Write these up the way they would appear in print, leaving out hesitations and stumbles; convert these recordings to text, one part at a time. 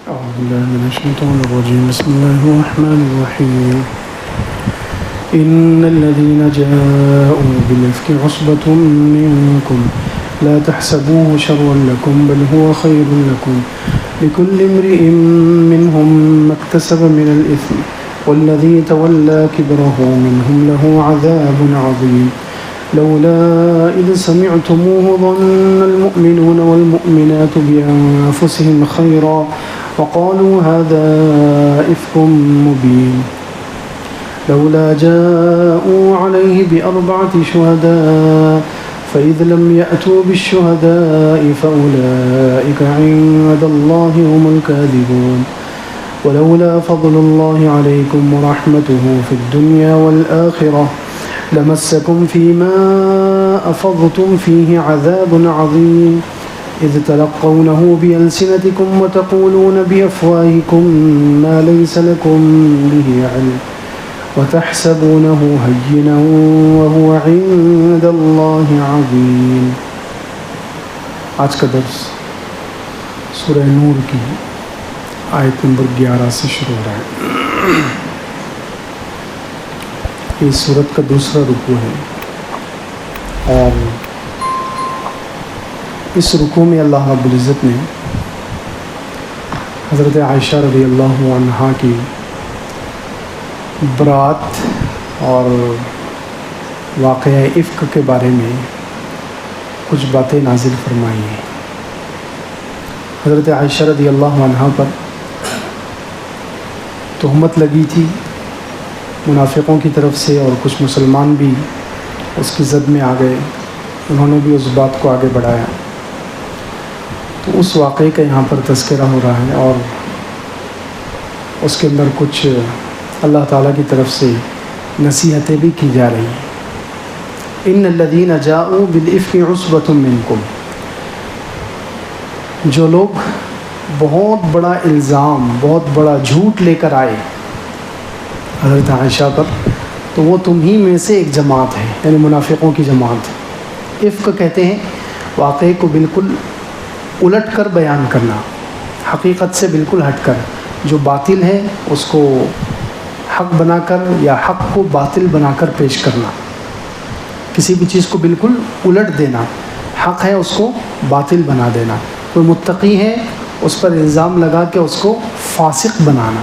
أعوذ بالله من الشيطان الرجيم. بسم الله الرحمن الرحيم. إن الذين جاءوا بالإفك عصبة منكم لا تحسبوه شرا لكم بل هو خير لكم لكل امرئ منهم ما اكتسب من الإثم والذي تولى كبره منهم له عذاب عظيم. لولا إذ سمعتموه ظن المؤمنون والمؤمنات بأنفسهم خيرا وقالوا هذا إفك مبين. لولا جاءوا عليه بأربعة شهداء فإذ لم يأتوا بالشهداء فأولئك عند الله هم الكاذبون. ولولا فضل الله عليكم ورحمته في الدنيا والآخرة لمسكم فيما أفضتم فيه عذاب عظيم إذ تلقونه بألسنتكم وتقولون بأفواهكم ما ليس لكم به علم وتحسبونه هينا وهو عند الله عظيم. آج کا درس سورہ نور کی آیت نمبر 11 سے شروع ہو رہا ہے. یہ سورت کا دوسرا رکوع ہے اور اس رکوع میں اللہ رب العزت نے حضرت عائشہ رضی اللہ عنہا کی برات اور واقعہ افک کے بارے میں کچھ باتیں نازل فرمائی ہیں. حضرت عائشہ رضی اللہ عنہا پر تہمت لگی تھی منافقوں کی طرف سے اور کچھ مسلمان بھی اس کی زد میں آ گئے. انہوں نے بھی اس بات کو آگے بڑھایا. تو اس واقعے کا یہاں پر تذکرہ ہو رہا ہے اور اس کے اندر کچھ اللہ تعالیٰ کی طرف سے نصیحتیں بھی کی جا رہی ہیں. ان الذین جاءوا بالافک عصبۃ منکم، جو لوگ بہت بڑا الزام، بہت بڑا جھوٹ لے کر آئے حضرت عائشہ پر، تو وہ تم ہی میں سے ایک جماعت ہے، یعنی منافقوں کی جماعت. افک کہتے ہیں واقعے کو بالکل الٹ کر بیان کرنا، حقیقت سے بالکل ہٹ کر. جو باطل ہے اس کو حق بنا کر یا حق کو باطل بنا کر پیش کرنا، کسی بھی چیز کو بالکل الٹ دینا. حق ہے اس کو باطل بنا دینا. کوئی متقی ہے اس پر الزام لگا کے اس کو فاسق بنانا،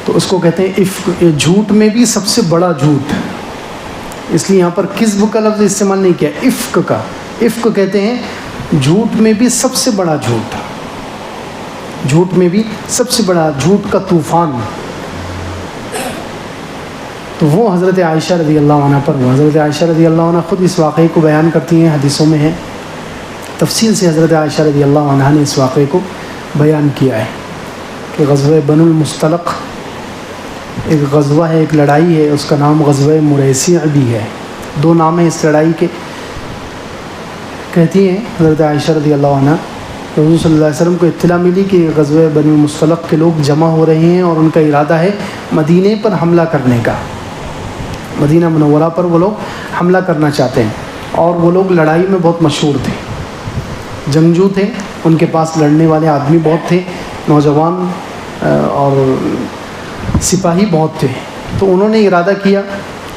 تو اس کو کہتے ہیں افک. جھوٹ میں بھی سب سے بڑا جھوٹ، اس لیے یہاں پر کذب کا لفظ استعمال نہیں کیا، افک کا. افک کہتے ہیں جھوٹ میں بھی سب سے بڑا جھوٹ، جھوٹ میں بھی سب سے بڑا جھوٹ کا طوفان. تو وہ حضرت عائشہ رضی اللہ عنہ پر ہوا. حضرت عائشہ رضی اللہ عنہ خود اس واقعے کو بیان کرتی ہیں، حدیثوں میں ہے تفصیل سے. حضرت عائشہ رضی اللہ عنہ نے اس واقعے کو بیان کیا ہے کہ غزوہ بنو المصطلق ایک غزوہ ہے، ایک لڑائی ہے، اس کا نام غزوہ مریسیع بھی ہے. دو نام ہیں اس لڑائی کے. کہتی ہیں حضرت عائشہ رضی اللہ عنہ حضور صلی اللہ علیہ وسلم کو اطلاع ملی کہ غزوہ بنو المصطلق کے لوگ جمع ہو رہے ہیں اور ان کا ارادہ ہے مدینے پر حملہ کرنے کا. مدینہ منورہ پر وہ لوگ حملہ کرنا چاہتے ہیں اور وہ لوگ لڑائی میں بہت مشہور تھے، جنگجو تھے، ان کے پاس لڑنے والے آدمی بہت تھے، نوجوان اور سپاہی بہت تھے. تو انہوں نے ارادہ کیا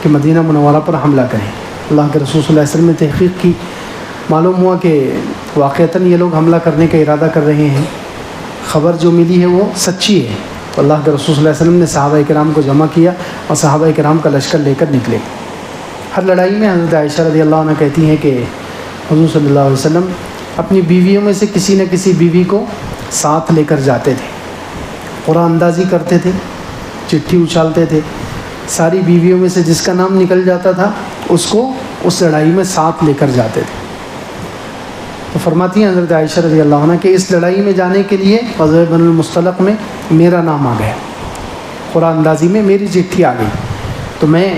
کہ مدینہ منورہ پر حملہ کریں. اللہ کے رسول صلی اللہ علیہ وسلم نے تحقیق کی، معلوم ہوا کہ واقعتاً یہ لوگ حملہ کرنے کا ارادہ کر رہے ہیں. خبر جو ملی ہے وہ سچی ہے. تو اللہ کے رسول صلی اللہ علیہ وسلم نے صحابہ کرام کو جمع کیا اور صحابہ کرام کا لشکر لے کر نکلے. ہر لڑائی میں حضرت عائشہ رضی اللہ عنہ کہتی ہیں کہ حضور صلی اللہ علیہ وسلم اپنی بیویوں میں سے کسی نہ کسی بیوی کو ساتھ لے کر جاتے تھے، قرآن اندازی کرتے تھے، چٹھی اچھالتے تھے. ساری بیویوں میں سے جس کا نام نکل جاتا تھا اس کو اس لڑائی میں ساتھ لے کر جاتے تھے. تو فرماتی ہیں حضرت عائشہ رضی اللہ عنہ کہ اس لڑائی میں جانے کے لیے غزوہ بنو المصطلق میں میرا نام آ گیا، قرآن اندازی میں میری چٹھی آ گئی. تو میں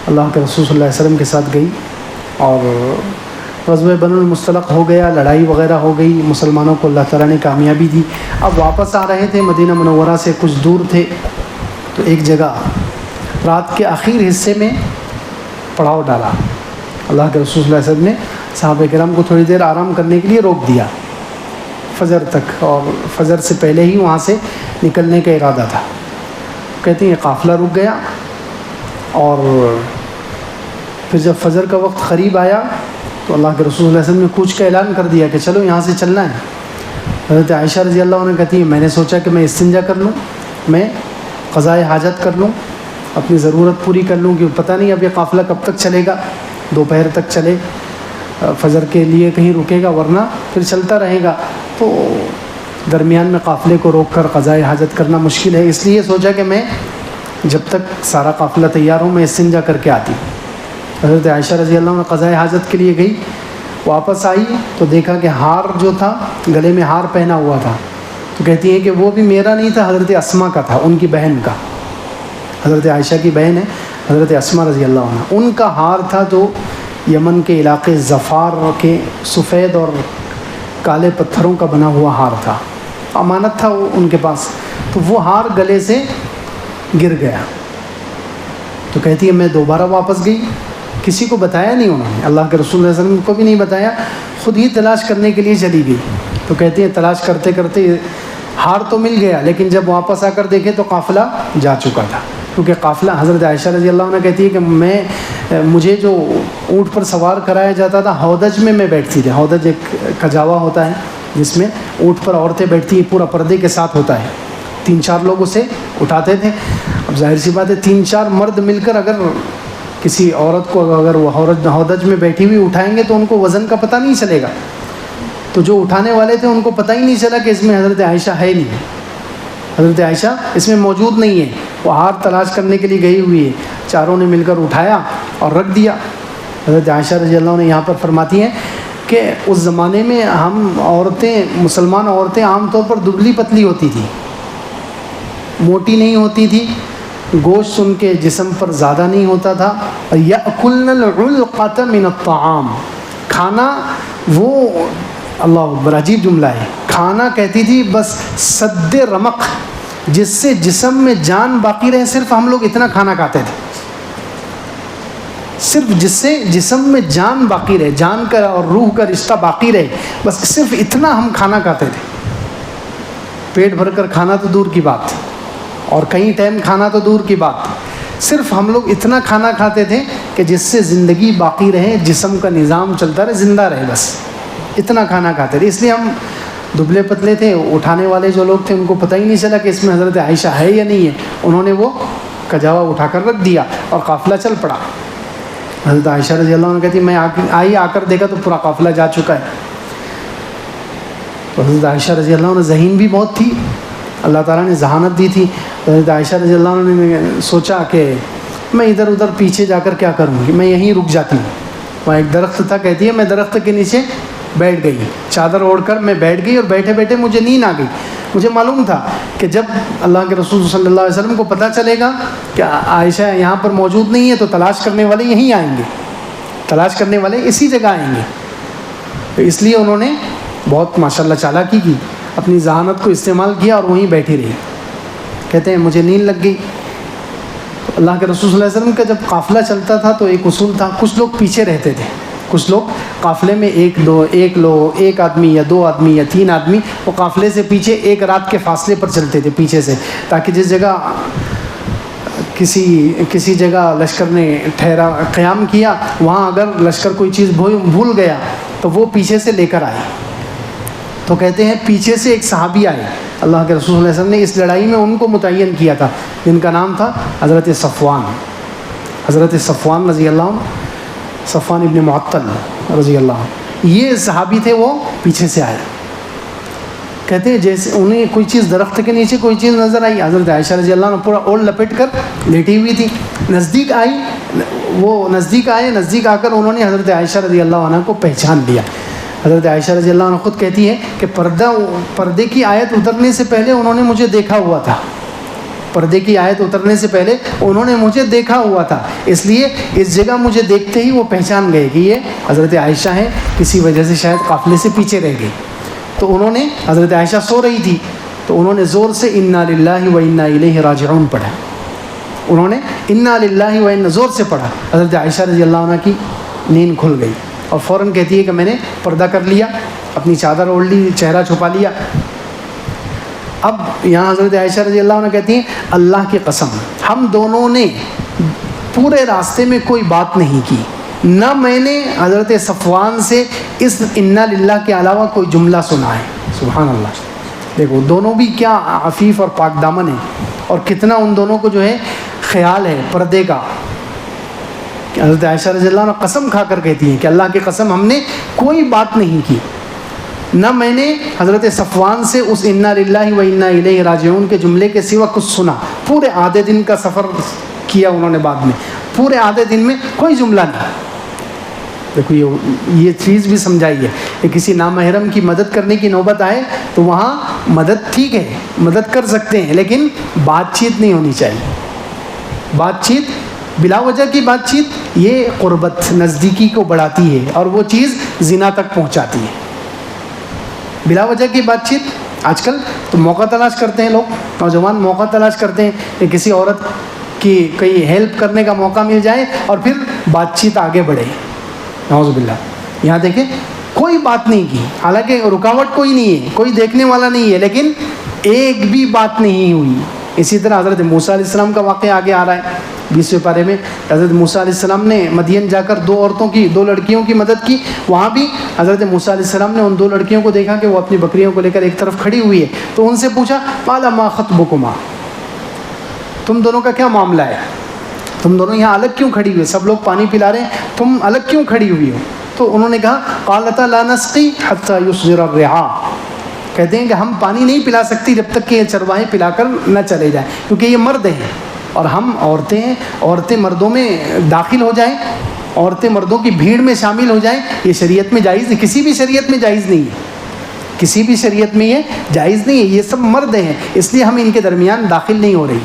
اللہ کے رسول صلی اللہ علیہ وسلم کے ساتھ گئی اور غزوہ بنو المصطلق ہو گیا، لڑائی وغیرہ ہو گئی، مسلمانوں کو اللہ تعالیٰ نے کامیابی دی. اب واپس آ رہے تھے، مدینہ منورہ سے کچھ دور تھے، تو ایک جگہ رات کے آخر حصے میں پڑاؤ ڈالا. اللہ کے رسول صلی اللہ علیہ وسلم نے صحابہ کرام کو تھوڑی دیر آرام کرنے کے لیے روک دیا. فجر تک، اور فجر سے پہلے ہی وہاں سے نکلنے کا ارادہ تھا۔ کہتے ہیں قافلہ رک گیا، اور پھر جب فجر کا وقت قریب آیا تو اللہ کے رسول صلی اللہ علیہ وسلم نے کوچ کا اعلان کر دیا کہ چلو یہاں سے چلنا ہے۔ حضرت عائشہ رضی اللہ عنہ کہتی ہے میں نے سوچا کہ میں استنجا کر لوں، میں قضائے حاجت کر لوں، اپنی ضرورت پوری کر لوں، کہ پتہ نہیں اب یہ قافلہ کب تک چلے گا، دوپہر تک چلے، فجر کے لیے کہیں رکے گا، ورنہ پھر چلتا رہے گا، تو درمیان میں قافلے کو روک کر قضائے حاجت کرنا مشکل ہے، اس لیے سوچا کہ میں جب تک سارا قافلہ تیار ہوں میں استنجا کر کے آتی۔ حضرت عائشہ رضی اللہ عنہ قضائے حاجت کے لیے گئی، واپس آئی تو دیکھا کہ ہار جو تھا، گلے میں ہار پہنا ہوا تھا، تو کہتی ہیں کہ وہ بھی میرا نہیں تھا، حضرت اسما کا تھا، ان کی بہن کا، حضرت عائشہ کی بہن ہے حضرت اسما رضی اللہ عنہ، ان کا ہار تھا جو یمن کے علاقے ظفار کے سفید اور کالے پتھروں کا بنا ہوا ہار تھا، امانت تھا وہ ان کے پاس، تو وہ ہار گلے سے گر گیا۔ تو کہتی ہے میں دوبارہ واپس گئی، کسی کو بتایا نہیں انہوں نے، اللہ کے رسول صلی اللہ علیہ وسلم کو بھی نہیں بتایا، خود ہی تلاش کرنے کے لیے چلی گئی۔ تو کہتی ہے تلاش کرتے کرتے ہار تو مل گیا، لیکن جب واپس آ کر دیکھے تو قافلہ جا چکا تھا، کیونکہ قافلہ، حضرت عائشہ رضی اللہ عنہ کہتی ہے کہ مجھے جو اونٹ پر سوار کرایا جاتا تھا، ہودج میں بیٹھتی تھی، ہودج ایک کجاوا ہوتا ہے جس میں اونٹ پر عورتیں بیٹھتی ہیں، پورا پردے کے ساتھ ہوتا ہے، 3-4 لوگ اسے اٹھاتے تھے۔ اب ظاہر سی بات ہے 3-4 مرد مل کر اگر کسی عورت کو اگر وہ ہودج میں بیٹھی ہوئی اٹھائیں گے تو ان کو وزن کا پتہ نہیں چلے گا، تو جو اٹھانے والے تھے ان کو پتہ ہی نہیں چلا کہ اس میں حضرت عائشہ ہے نہیں، حضرت عائشہ اس میں موجود نہیں ہے، وہ ہار تلاش کرنے کے لیے گئی ہوئی ہے، چاروں نے مل کر اٹھایا اور رکھ دیا۔ حضرت عائشہ رضی اللہ عنہ یہاں پر فرماتی ہیں کہ اس زمانے میں ہم عورتیں، مسلمان عورتیں عام طور پر دبلی پتلی ہوتی تھی، موٹی نہیں ہوتی تھی، گوشت ان کے جسم پر زیادہ نہیں ہوتا تھا، یأکلن العلقۃ من الطعام، کھانا، وہ اللہ اکبر عجیب جملہ ہے، کھانا کہتی تھی بس سد رمق، جس سے جسم میں جان باقی رہے، صرف ہم لوگ اتنا کھانا کھاتے تھے، صرف جس سے جسم میں جان باقی رہے، جان کا اور روح کا رشتہ باقی رہے، بس صرف اتنا ہم کھانا کھاتے تھے، پیٹ بھر کر کھانا تو دور کی بات، اور کئی ٹائم کھانا تو دور کی بات، صرف ہم لوگ اتنا کھانا کھاتے تھے کہ جس سے زندگی باقی رہے، جسم کا نظام چلتا رہے، زندہ رہے، بس اتنا کھانا کھاتے تھے، اس لیے ہم دبلے پتلے تھے۔ اٹھانے والے جو لوگ تھے ان کو پتہ ہی نہیں چلا کہ اس میں حضرت عائشہ ہے یا نہیں ہے، انہوں نے وہ کجاوا اٹھا کر رکھ دیا اور قافلہ چل پڑا۔ حضرت عائشہ رضی اللہ عنہ کہتی میں آ کر دیکھا تو پورا قافلہ جا چکا ہے۔ تو حضرت عائشہ رضی اللہ عنہ ذہین بھی بہت تھی، اللہ تعالیٰ نے ذہانت دی تھی، حضرت عائشہ رضی اللہ عنہ نے سوچا کہ میں ادھر ادھر پیچھے جا کر کیا کروں گی، میں یہیں رک جاتی ہوں۔ وہاں ایک درخت تھا، کہتی ہے میں درخت کے نیچے بیٹھ گئی، چادر اوڑھ کر میں بیٹھ گئی، اور بیٹھے بیٹھے مجھے نیند آ گئی۔ مجھے معلوم تھا کہ جب اللہ کے رسول صلی اللہ علیہ وسلم کو پتہ چلے گا کہ عائشہ یہاں پر موجود نہیں ہے تو تلاش کرنے والے یہیں آئیں گے، تلاش کرنے والے اسی جگہ آئیں گے، تو اس لیے انہوں نے بہت ماشاءاللہ چالاکی کی، اپنی ذہانت کو استعمال کیا اور وہیں بیٹھی رہی۔ کہتے ہیں مجھے نیند لگ گئی۔ تو اللہ کے رسول صلی اللہ علیہ وسلم کا جب قافلہ چلتا تھا تو ایک اصول تھا، کچھ لوگ پیچھے رہتے تھے، کچھ لوگ قافلے میں ایک آدمی یا 2 آدمی یا 3 آدمی وہ قافلے سے پیچھے ایک رات کے فاصلے پر چلتے تھے پیچھے سے، تاکہ جس جگہ کسی جگہ لشکر نے قیام کیا، وہاں اگر لشکر کوئی چیز بھول گیا تو وہ پیچھے سے لے کر آئے۔ تو کہتے ہیں پیچھے سے ایک صحابی آئے، اللہ کے رسول صلی اللہ علیہ وسلم نے اس لڑائی میں ان کو متعین کیا تھا، جن کا نام تھا حضرت صفوان رضی اللہ عنہ، صفوان ابن معطل رضی اللہ عنہ، یہ صحابی تھے، وہ پیچھے سے آئے۔ کہتے ہیں جیسے انہیں کوئی چیز درخت کے نیچے کوئی چیز نظر آئی، حضرت عائشہ رضی اللہ عنہ پورا اوڑھ لپٹ کر لیٹی ہوئی تھی، نزدیک آئے، نزدیک آ کر انہوں نے حضرت عائشہ رضی اللہ عنہ کو پہچان لیا۔ حضرت عائشہ رضی اللہ عنہ خود کہتی ہے کہ پردے کی آیت اترنے سے پہلے انہوں نے مجھے دیکھا ہوا تھا، پردے کی آیت اترنے سے پہلے انہوں نے مجھے دیکھا ہوا تھا، اس لیے اس جگہ مجھے دیکھتے ہی وہ پہچان گئے کہ یہ حضرت عائشہ ہیں، کسی وجہ سے شاید قافلے سے پیچھے رہ گئی۔ تو انہوں نے، حضرت عائشہ سو رہی تھی تو انہوں نے زور سے انا للہ و انا الیہ راجعون پڑھا، انہوں نے انا للہ و انا زور سے پڑھا، حضرت عائشہ رضی اللہ عنہ کی نیند کھل گئی اور فوراً کہتی ہے کہ میں نے پردہ کر لیا اپنی چادر اوڑھ لی, چہرہ چھپا لیا. اب یہاں حضرت عائشہ رضی اللہ عنہ کہتی ہیں اللہ کی قسم ہم دونوں نے پورے راستے میں کوئی بات نہیں کی, نہ میں نے حضرت صفوان سے اس انا للہ کے علاوہ کوئی جملہ سنا ہے. سبحان اللہ. دیکھو دونوں بھی کیا عفیف اور پاک دامن ہیں, اور کتنا ان دونوں کو جو ہے خیال ہے پردے کا. کہ حضرت عائشہ رضی اللہ عنہ قسم کھا کر کہتی ہیں کہ اللہ کی قسم ہم نے کوئی بات نہیں کی, نہ میں نے حضرت صفوان سے اس انا للہ و انا الیہ راجعون کے جملے کے سوا کچھ سنا. پورے آدھے دن کا سفر کیا انہوں نے, بعد میں پورے آدھے دن میں کوئی جملہ نہیں. دیکھو یہ چیز بھی سمجھائی ہے کہ کسی نامحرم کی مدد کرنے کی نوبت آئے تو وہاں مدد ٹھیک ہے, مدد کر سکتے ہیں, لیکن بات چیت نہیں ہونی چاہیے. بات چیت بلا وجہ کی بات چیت یہ قربت نزدیکی کو بڑھاتی ہے اور وہ چیز زنا تک پہنچاتی ہے. بلا وجہ کی بات چیت آج کل تو موقع تلاش کرتے ہیں لوگ, نوجوان موقع تلاش کرتے ہیں کہ کسی عورت کی کئی ہیلپ کرنے کا موقع مل جائے اور پھر بات چیت آگے بڑھے. نعوذ باللہ. یہاں دیکھیں کوئی بات نہیں کی, حالانکہ رکاوٹ کوئی نہیں ہے, کوئی دیکھنے والا نہیں ہے, لیکن ایک بھی بات نہیں ہوئی. اسی طرح حضرت موسیٰ علیہ السلام کا واقعہ آگے آ رہا ہے 20ویں پارے میں. حضرت موسیٰ علیہ السلام نے مدین جا کر دو لڑکیوں کی مدد کی. وہاں بھی حضرت موسیٰ علیہ السلام نے ان 2 لڑکیوں کو دیکھا کہ وہ اپنی بکریوں کو لے کر ایک طرف کھڑی ہوئی ہے, تو ان سے پوچھا قال ما خطبکما, تم دونوں کا کیا معاملہ ہے, تم دونوں یہاں الگ کیوں کھڑی ہوئی, سب لوگ پانی پلا رہے ہیں, تم الگ کیوں کھڑی ہوئی ہو؟ تو انہوں نے کہا قالتا لا نسقی حتی یصدر الرعاء, کہتے ہیں کہ ہم پانی نہیں پلا سکتی جب تک کہ یہ چرواہے پلا کر نہ چلے جائیں, کیونکہ یہ مرد ہیں اور ہم عورتیں ہیں. عورتیں مردوں میں داخل ہو جائیں, عورتیں مردوں کی بھیڑ میں شامل ہو جائیں, یہ شریعت میں جائز نہیں, کسی بھی شریعت میں جائز نہیں ہے, کسی بھی شریعت میں یہ جائز نہیں ہے. یہ سب مرد ہیں, اس لیے ہم ان کے درمیان داخل نہیں ہو رہی.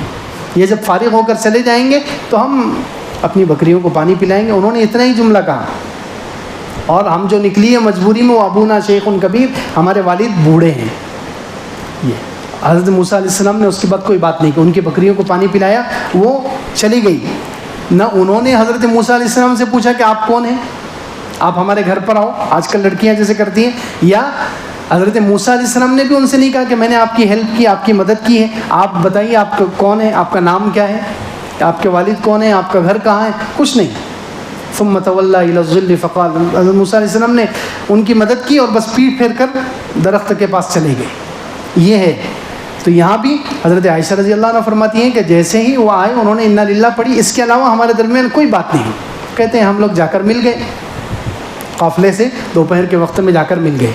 یہ جب فارغ ہو کر چلے جائیں گے تو ہم اپنی بکریوں کو پانی پلائیں گے. انہوں نے اتنا ہی جملہ کہا, اور ہم جو نکلی ہے مجبوری میں, وہ ابونا شیخ کبیر, ہمارے والد بوڑھے ہیں. یہ حضرت موسیٰ علیہ السلام نے اس کے بعد کوئی بات نہیں کی, ان کی بکریوں کو پانی پلایا, وہ چلی گئی. نہ انہوں نے حضرت موسیٰ علیہ السلام سے پوچھا کہ آپ کون ہیں, آپ ہمارے گھر پر آؤ, آج کل لڑکیاں جیسے کرتی ہیں. یا حضرت موسیٰ علیہ السلام نے بھی ان سے نہیں کہا کہ میں نے آپ کی ہیلپ کی, آپ کی مدد کی ہے, آپ بتائیے آپ کون ہے, آپ کا نام کیا ہے, آپ کے والد کون ہیں, آپ کا گھر کہاں ہے, کچھ نہیں. ثم تولى الى الظل فقال, حضرت موسیٰ علیہ السلام نے ان کی مدد کی اور بس پیٹ پھیر کر درخت کے پاس چلے گئے. یہ ہے. تو یہاں بھی حضرت عائشہ رضی اللہ عنہ فرماتی ہیں کہ جیسے ہی وہ آئے انہوں نے انا للہ پڑھی, اس کے علاوہ ہمارے درمیان کوئی بات نہیں. کہتے ہیں ہم لوگ جا کر مل گئے, قافلے سے دوپہر کے وقت میں جا کر مل گئے.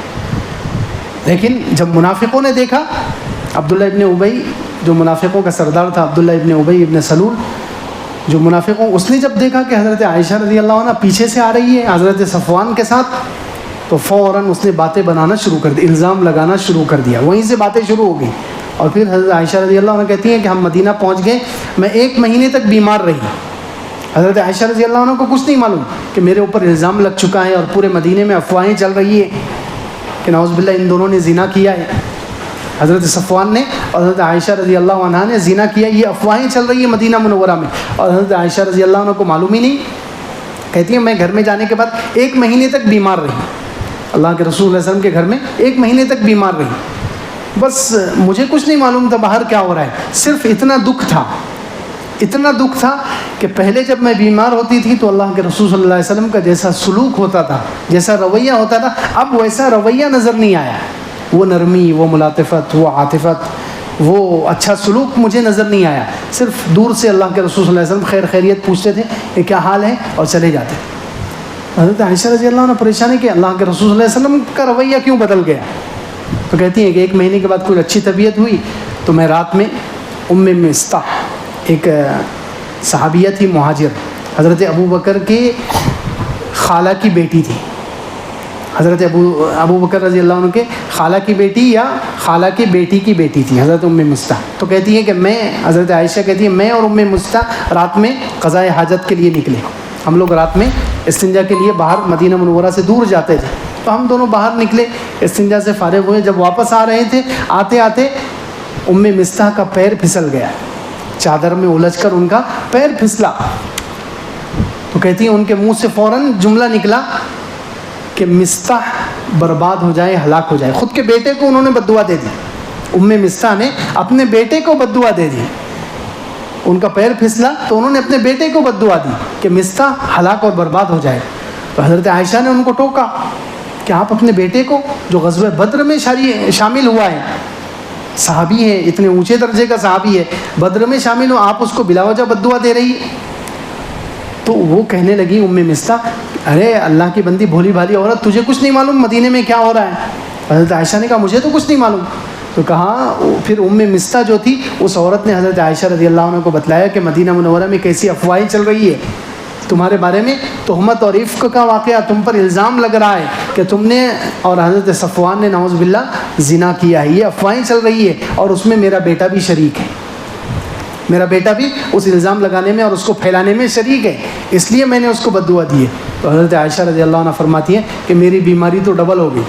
لیکن جب منافقوں نے دیکھا, عبداللہ ابن ابی جو منافقوں کا سردار تھا, عبداللہ ابن ابی ابن سلول جو منافقوں, اس نے جب دیکھا کہ حضرت عائشہ رضی اللہ عنہ پیچھے سے آ رہی ہے حضرت صفوان کے ساتھ, تو فوراً اس نے باتیں بنانا شروع کر دی, الزام لگانا شروع کر دیا. وہیں سے باتیں شروع ہو گئیں. اور پھر حضرت عائشہ رضی اللہ عنہ کہتی ہیں کہ ہم مدینہ پہنچ گئے, میں 1 مہینے تک بیمار رہی. حضرت عائشہ رضی اللہ عنہ کو کچھ نہیں معلوم کہ میرے اوپر الزام لگ چکا ہے اور پورے مدینے میں افواہیں چل رہی ہیں کہ نعوذ باللہ ان دونوں نے زنا کیا ہے. حضرت صفوان نے اور حضرت عائشہ رضی اللہ عنہ نے زنا کیا, یہ افواہیں چل رہی ہیں مدینہ منورہ میں, اور حضرت عائشہ رضی اللہ عنہ کو معلوم ہی نہیں. کہتی ہیں میں گھر میں جانے کے بعد 1 مہینے تک بیمار رہی, اللہ کے رسول صلی اللہ علیہ وسلم کے گھر میں 1 مہینے تک بیمار رہی. بس مجھے کچھ نہیں معلوم تھا باہر کیا ہو رہا ہے, صرف اتنا دکھ تھا کہ پہلے جب میں بیمار ہوتی تھی تو اللہ کے رسول صلی اللہ علیہ وسلم کا جیسا سلوک ہوتا تھا, جیسا رویہ ہوتا تھا, اب ویسا رویہ نظر نہیں آیا. وہ نرمی, وہ ملاطفت, وہ عاطفت, وہ اچھا سلوک مجھے نظر نہیں آیا. صرف دور سے اللہ کے رسول صلی اللہ علیہ وسلم خیر خیریت پوچھتے تھے کہ کیا حال ہے, اور چلے جاتے. حضرت عائشہ رضی اللہ عنہ پریشان ہے کہ اللہ کے رسول صلی اللہ علیہ وسلم کا رویہ کیوں بدل گیا. تو کہتی ہیں کہ 1 مہینے کے بعد کوئی اچھی طبیعت ہوئی تو میں رات میں مستح, ایک صحابیہ تھی مہاجر, حضرت ابو بکر کے خالہ کی بیٹی تھی. حضرت ابو بکر رضی اللہ عنہ کے خالہ کی بیٹی یا خالہ کی بیٹی کی بیٹی تھی حضرت مستح. تو کہتی ہیں کہ حضرت عائشہ کہتی ہیں میں اور مستح رات میں قضاء حاجت کے لیے نکلے. ہم لوگ رات میں استنجا کے لیے باہر مدینہ منورہ سے دور جاتے تھے, تو ہم دونوں باہر نکلے, استنجا سے فارغ ہوئے. جب واپس آ رہے تھے, آتے آتے مستح کا پیر پھسل گیا, چادر میں الجھ کر ان کا پیر پھسلا. تو کہتی ہیں ان کے منہ سے فوراً جملہ نکلا کہ مستح برباد ہو جائے، ہلاک ہو جائے. خود کے بیٹے کو انہوں نے بد دعا دے دی. مستح نے اپنے بیٹے کو بد دعا دے دی. ان کا پیر پھسلا تو انہوں نے اپنے بیٹے کو بد دعا دی کہ مستح ہلاک اور برباد ہو جائے. تو حضرت عائشہ نے ان کو ٹوکا کہ آپ اپنے بیٹے کو جو غزوہ بدر میں شامل ہوا ہے، صحابی ہے، اتنے اونچے درجے کا صحابی ہے، بدر میں شامل ہو، آپ اس کو بلا وجہ بد دعا دے رہی ہے. تو وہ کہنے لگی مستح، ارے اللہ کی بندی بھولی بھالی عورت، تجھے کچھ نہیں معلوم مدینے میں کیا ہو رہا ہے؟ حضرت عائشہ نے کہا مجھے تو کچھ نہیں معلوم. تو کہا پھر مستح جو تھی اس عورت نے حضرت عائشہ رضی اللہ عنہ کو بتلایا کہ مدینہ منورہ میں کیسی افواہیں چل رہی ہے تمہارے بارے میں، تہمت اور عفق کا واقعہ، تم پر الزام لگ رہا ہے کہ تم نے اور حضرت صفوان نے نعوذ باللہ زنا کیا ہے، یہ افواہیں چل رہی ہے اور اس میں میرا بیٹا بھی شریک ہے، میرا بیٹا بھی اس الزام لگانے میں اور اس کو پھیلانے میں شریک ہے، اس لیے میں نے اس کو بد دعا دی ہے. تو حضرت عائشہ رضی اللہ عنہ فرماتی ہیں کہ میری بیماری تو ڈبل ہو گئی.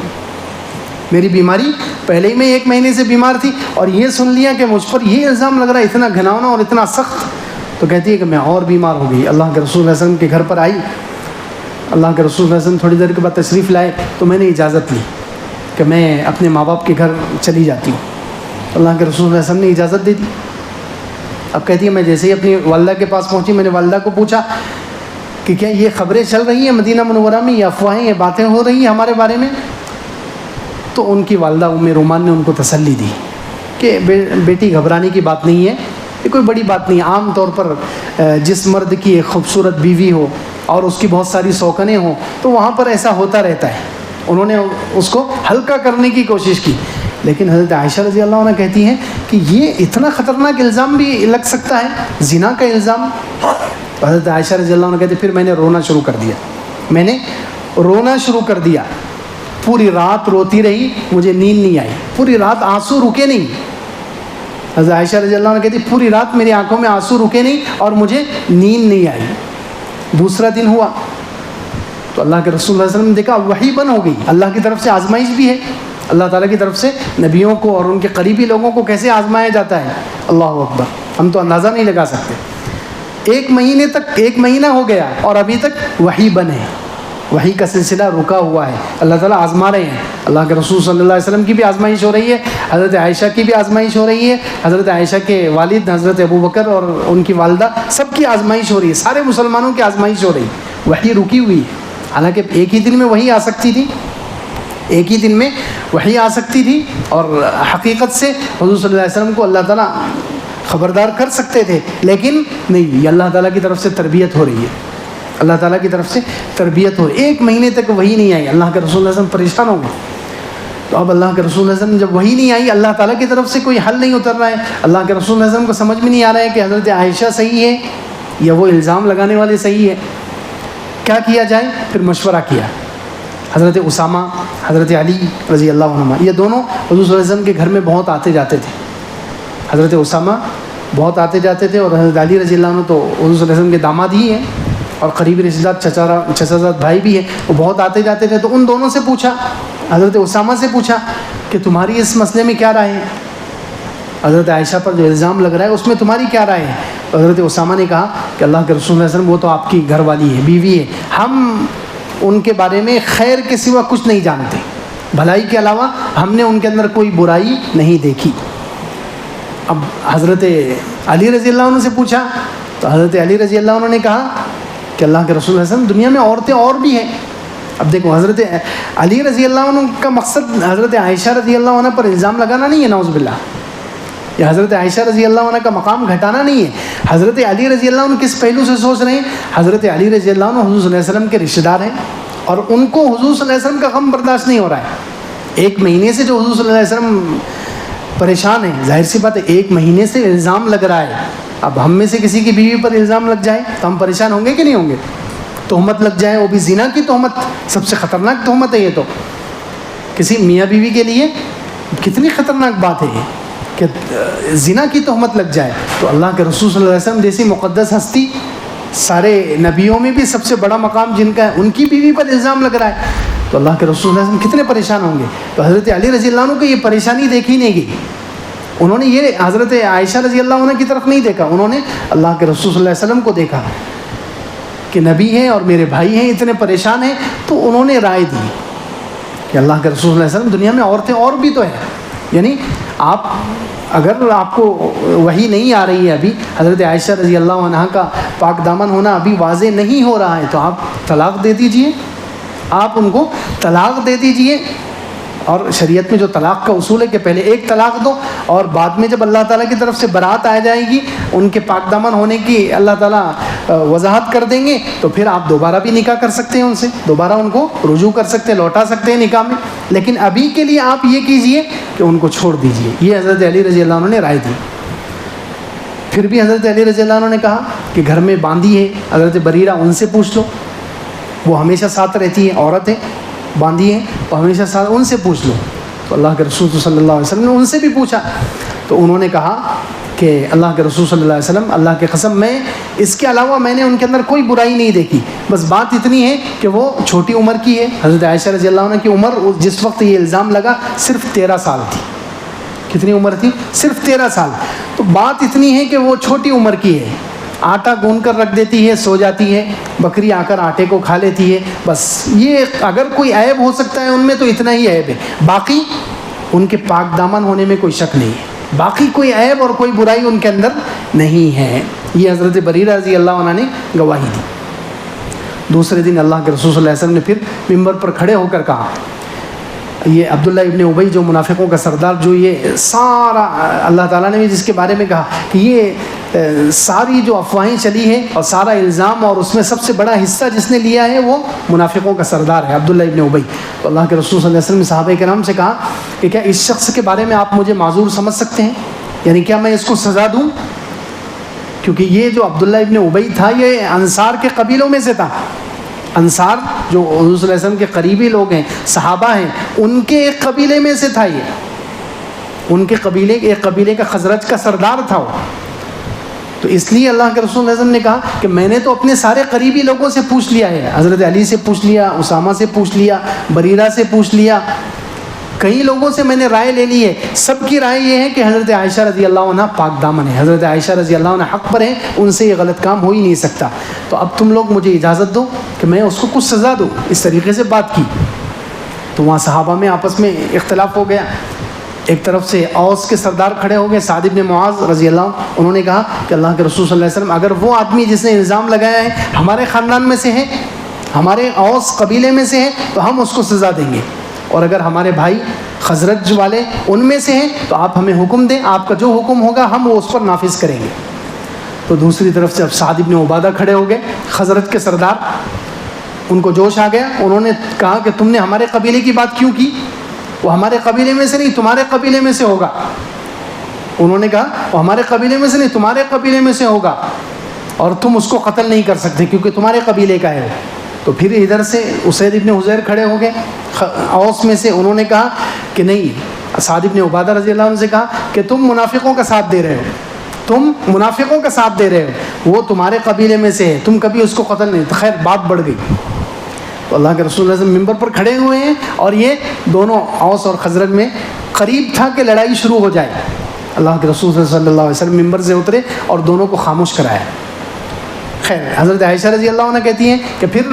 میری بیماری پہلے ہی میں 1 مہینے سے بیمار تھی اور یہ سن لیا کہ مجھ پر یہ الزام لگ رہا ہے اتنا گھناؤنا اور اتنا سخت. تو کہتی ہے کہ میں اور بیمار ہو گئی. اللہ کے رسول صلی اللہ علیہ وسلم کے گھر پر آئی. اللہ کے رسول صلی اللہ علیہ وسلم تھوڑی دیر کے بعد تشریف لائے تو میں نے اجازت لی کہ میں اپنے ماں باپ کے گھر چلی جاتی ہوں. اللہ کے رسول صلی اللہ علیہ وسلم نے اجازت دے دی. اب کہتی ہے میں جیسے ہی اپنی والدہ کے پاس پہنچی میں نے والدہ کو پوچھا کہ کیا یہ خبریں چل رہی ہیں مدینہ منورہ میں، یہ افواہیں، یہ باتیں ہو رہی ہیں ہمارے بارے میں؟ تو ان کی والدہ رومان نے ان کو تسلی دی کہ بیٹی گھبرانے کی بات نہیں ہے، یہ کوئی بڑی بات نہیں. عام طور پر جس مرد کی ایک خوبصورت بیوی ہو اور اس کی بہت ساری سوکنیں ہوں تو وہاں پر ایسا ہوتا رہتا ہے. انہوں نے اس کو ہلکا کرنے کی کوشش کی. لیکن حضرت عائشہ رضی اللہ عنہ کہتی ہیں کہ یہ اتنا خطرناک الزام بھی لگ سکتا ہے، زنا کا الزام. حضرت عائشہ رضی اللہ عنہ کہتے پھر میں نے رونا شروع کر دیا. میں نے رونا شروع کر دیا. پوری رات روتی رہی، مجھے نیند نہیں آئی، پوری رات آنسو رکے نہیں. حضرت عائشہ رضی اللہ عنہ کہتی پوری رات میری آنکھوں میں آنسو رکے نہیں اور مجھے نیند نہیں آئی. دوسرا دن ہوا تو اللہ کے رسول صلی اللہ علیہ وسلم نے دیکھا وحی بند ہو گئی. اللہ کی طرف سے آزمائش بھی ہے. اللہ تعالیٰ کی طرف سے نبیوں کو اور ان کے قریبی لوگوں کو کیسے آزمایا جاتا ہے، اللہ اکبر، ہم تو اندازہ نہیں لگا سکتے. 1 مہینہ ہو گیا اور ابھی تک وحی بند ہے، وحی کا سلسلہ رکا ہوا ہے. اللہ تعالیٰ آزما رہے ہیں. اللہ کے رسول صلی اللہ علیہ وسلم کی بھی آزمائش ہو رہی ہے، حضرت عائشہ کی بھی آزمائش ہو رہی ہے، حضرت عائشہ کے والد حضرت ابو بکر اور ان کی والدہ سب کی آزمائش ہو رہی ہے، سارے مسلمانوں کی آزمائش ہو رہی ہے. وحی رکی ہوئی ہے. حالانکہ ایک ہی دن میں وحی آ سکتی تھی، ایک ہی دن میں وحی آ سکتی تھی اور حقیقت سے حضور صلی اللہ علیہ وسلم کو اللہ تعالیٰ خبردار کر سکتے تھے، لیکن نہیں، یہ اللہ تعالیٰ کی طرف سے تربیت ہو رہی ہے. اللہ تعالیٰ کی طرف سے تربیت ہو. 1 مہینے تک وحی نہیں آئی. اللہ کے رسول صلی اللہ علیہ وسلم پریشان ہو گئے. تو اب اللہ کے رسول صلی اللہ علیہ وسلم جب وحی نہیں آئی، اللہ تعالیٰ کی طرف سے کوئی حل نہیں اتر رہا ہے، اللہ کے رسول صلی اللہ علیہ وسلم کو سمجھ میں نہیں آ رہا ہے کہ حضرت عائشہ صحیح ہے یا وہ الزام لگانے والے صحیح ہے، کیا کیا جائے. پھر مشورہ کیا. حضرت اسامہ، حضرت علی رضی اللہ عنہما، یہ دونوں حضور صلی اللہ علیہ وسلم کے گھر میں بہت آتے جاتے تھے. حضرت اسامہ بہت آتے جاتے تھے اور حضرت علی رضی اللہ عنہ تو حضور صلی اللہ علیہ وسلم کے داماد ہی ہیں اور قریبی رشتہ دار چچا زاد بھائی بھی ہیں، وہ بہت آتے جاتے تھے. تو ان دونوں سے پوچھا، حضرت اسامہ سے پوچھا کہ تمہاری اس مسئلے میں کیا رائے ہے، حضرت عائشہ پر جو الزام لگ رہا ہے اس میں تمہاری کیا رائے ہے. حضرت اسامہ نے کہا کہ اللہ کے رسول صلی اللہ علیہ وسلم وہ تو آپ کی گھر والی ہے، بیوی ہے، ہم ان کے بارے میں خیر کے سوا کچھ نہیں جانتے، بھلائی کے علاوہ ہم نے ان کے اندر کوئی برائی نہیں دیکھی. اب حضرت علی رضی اللہ عنہ سے پوچھا تو حضرت علی رضی اللہ عنہ نے کہا کہ اللہ کے رسول صلی اللہ علیہ وسلم دنیا میں عورتیں اور بھی ہیں. اب دیکھو حضرت علی رضی اللہ عنہ کا مقصد حضرت عائشہ رضی اللہ عنہ پر الزام لگانا نہیں ہے، نعوذ باللہ، یا حضرت عائشہ رضی اللہ عنہ کا مقام گھٹانا نہیں ہے. حضرت علی رضی اللہ عنہ کس پہلو سے سوچ رہے ہیں؟ حضرت علی رضی اللہ عنہ حضور صلی اللہ علیہ وسلم کے رشتہ دار ہیں اور ان کو حضور صلی اللہ علیہ وسلم کا غم برداشت نہیں ہو رہا ہے. 1 مہینے سے جو حضور صلی اللہ علیہ وسلم پریشان ہیں، ظاہر سی بات ہے 1 مہینے سے الزام لگ رہا ہے. اب ہم میں سے کسی کی بیوی پر الزام لگ جائے تو ہم پریشان ہوں گے کہ نہیں ہوں گے؟ تہمت لگ جائے، وہ بھی زنا کی تہمت، سب سے خطرناک تہمت ہے یہ. تو کسی میاں بیوی کے لیے کتنی خطرناک بات ہے یہ کہ زنا کی تہمت لگ جائے. تو اللہ کے رسول صلی اللہ علیہ وسلم جیسی مقدس ہستی، سارے نبیوں میں بھی سب سے بڑا مقام جن کا ہے، ان کی بیوی پر الزام لگ رہا ہے، تو اللہ کے رسول صلی اللہ علیہ وسلم کتنے پریشان ہوں گے. تو حضرت علی رضی اللہ عنہ کو یہ پریشانی دیکھی نہیں گئی. انہوں نے یہ حضرت عائشہ رضی اللہ عنہ کی طرف نہیں دیکھا، انہوں نے اللہ کے رسول صلی اللہ علیہ وسلم کو دیکھا کہ نبی ہیں اور میرے بھائی ہیں، اتنے پریشان ہیں. تو انہوں نے رائے دی کہ اللہ کے رسول صلی اللہ علیہ وسلم دنیا میں عورتیں اور بھی تو ہیں، یعنی آپ اگر آپ کو وحی نہیں آ رہی ہے ابھی، حضرت عائشہ رضی اللہ عنہا کا پاک دامن ہونا ابھی واضح نہیں ہو رہا ہے، تو آپ طلاق دے دیجئے، آپ ان کو طلاق دے دیجئے۔ اور شریعت میں جو طلاق کا اصول ہے کہ پہلے ایک طلاق دو، اور بعد میں جب اللہ تعالیٰ کی طرف سے برات آ جائے گی، ان کے پاک دامن ہونے کی اللہ تعالیٰ وضاحت کر دیں گے، تو پھر آپ دوبارہ بھی نکاح کر سکتے ہیں ان سے، دوبارہ ان کو رجوع کر سکتے ہیں، لوٹا سکتے ہیں نکاح میں۔ لیکن ابھی کے لیے آپ یہ کیجئے کہ ان کو چھوڑ دیجئے۔ یہ حضرت علی رضی اللہ عنہ نے رائے دی۔ پھر بھی حضرت علی رضی اللہ عنہ نے کہا کہ گھر میں باندھی ہے حضرت بریرہ، ان سے پوچھ لو، وہ ہمیشہ ساتھ رہتی ہے، عورت ہے، باندھی ہیں وہ ہمیشہ ساتھ، ان سے پوچھ لو۔ تو اللہ کے رسول صلی اللہ علیہ وسلم نے ان سے بھی پوچھا، تو انہوں نے کہا کہ اللہ کے رسول صلی اللہ علیہ وسلم، اللہ کی قسم میں اس کے علاوہ میں نے ان کے اندر کوئی برائی نہیں دیکھی، بس بات اتنی ہے کہ وہ چھوٹی عمر کی ہے۔ حضرت عائشہ رضی اللہ عنہ کی عمر جس وقت یہ الزام لگا صرف 13 سال تھی۔ کتنی عمر تھی؟ صرف 13 سال۔ تو بات اتنی ہے کہ وہ چھوٹی عمر کی ہے، آٹا گوندھ کر رکھ دیتی ہے، سو جاتی ہے، بکری آ کر آٹے کو کھا لیتی ہے، بس یہ اگر کوئی عیب ہو سکتا ہے ان میں تو اتنا ہی عیب ہے، باقی ان کے پاک دامن ہونے میں کوئی شک نہیں ہے، باقی کوئی عیب اور کوئی برائی ان کے اندر نہیں ہے۔ یہ حضرت بریرہ رضی اللہ عنہ نے گواہی دی۔ دوسرے دن اللہ کے رسول صلی اللہ علیہ وسلم نے پھر ممبر پر کھڑے ہو کر کہا، یہ عبداللہ ابن ابی جو منافقوں کا سردار، جو یہ سارا اللہ تعالیٰ نے بھی جس کے بارے میں کہا کہ یہ ساری جو افواہیں چلی ہیں اور سارا الزام اور اس میں سب سے بڑا حصہ جس نے لیا ہے وہ منافقوں کا سردار ہے، عبداللہ ابن ابی۔ تو اللہ کے رسول صلی اللہ علیہ وسلم نے صحابہ کرام سے کہا کہ کیا اس شخص کے بارے میں آپ مجھے معذور سمجھ سکتے ہیں، یعنی کیا میں اس کو سزا دوں؟ کیونکہ یہ جو عبداللہ ابن ابی تھا یہ انصار کے قبیلوں میں سے تھا، انصار جو حضور صلی اللہ علیہ وسلم کے قریبی لوگ ہیں، صحابہ ہیں، ان کے ایک قبیلے میں سے تھا، یہ ان کے قبیلے ایک قبیلے کا خزرج کا سردار تھا وہ۔ تو اس لیے اللہ کے رسول صلی اللہ علیہ وسلم نے کہا کہ میں نے تو اپنے سارے قریبی لوگوں سے پوچھ لیا ہے، حضرت علی سے پوچھ لیا، اسامہ سے پوچھ لیا، بریرہ سے پوچھ لیا، کئی لوگوں سے میں نے رائے لے لی ہے، سب کی رائے یہ ہے کہ حضرت عائشہ رضی اللہ عنہ پاک دامن ہے، حضرت عائشہ رضی اللہ عنہ حق پر ہیں، ان سے یہ غلط کام ہو ہی نہیں سکتا، تو اب تم لوگ مجھے اجازت دو کہ میں اس کو کچھ سزا دوں۔ اس طریقے سے بات کی تو وہاں صحابہ میں آپس میں اختلاف ہو گیا۔ ایک طرف سے اوس کے سردار کھڑے ہو گئے، سعد بن معاذ رضی اللہ عنہ، انہوں نے کہا کہ اللہ کے رسول صلی اللہ علیہ وسلم اگر وہ آدمی جس نے الزام لگایا ہے ہمارے خاندان میں سے ہے، ہمارے اوس قبیلے میں سے ہے، تو ہم اس کو سزا دیں گے، اور اگر ہمارے بھائی خزرج والے ان میں سے ہیں تو آپ ہمیں حکم دیں، آپ کا جو حکم ہوگا ہم وہ اس پر نافذ کریں گے۔ تو دوسری طرف سے اب سعد بن عبادہ کھڑے ہو گئے، خزرج کے سردار، ان کو جوش آ گیا، انہوں نے کہا کہ تم نے ہمارے قبیلے کی بات کیوں کی؟ وہ ہمارے قبیلے میں سے نہیں تمہارے قبیلے میں سے ہوگا۔ انہوں نے کہا وہ ہمارے قبیلے میں سے نہیں تمہارے قبیلے میں سے ہوگا، اور تم اس کو قتل نہیں کر سکتے کیونکہ تمہارے قبیلے کا ہے۔ تو پھر ادھر سے اسید ابن حضیر کھڑے ہو گئے اوس میں سے، انہوں نے کہا کہ نہیں، سعد بن عبادہ رضی اللہ عنہ سے کہا کہ تم منافقوں کا ساتھ دے رہے ہو، تم منافقوں کا ساتھ دے رہے ہو، وہ تمہارے قبیلے میں سے ہے، تم کبھی اس کو قتل نہیں۔ تو خیر بات بڑھ گئی، تو اللہ کے رسول صلی اللہ علیہ وسلم ممبر پر کھڑے ہوئے ہیں، اور یہ دونوں اوس اور خزرج میں قریب تھا کہ لڑائی شروع ہو جائے۔ اللہ کے رسول صلی اللہ علیہ وسلم ممبر سے اترے اور دونوں کو خاموش کرایا۔ خیر حضرت عائشہ رضی اللہ عنہ کہتی ہیں کہ پھر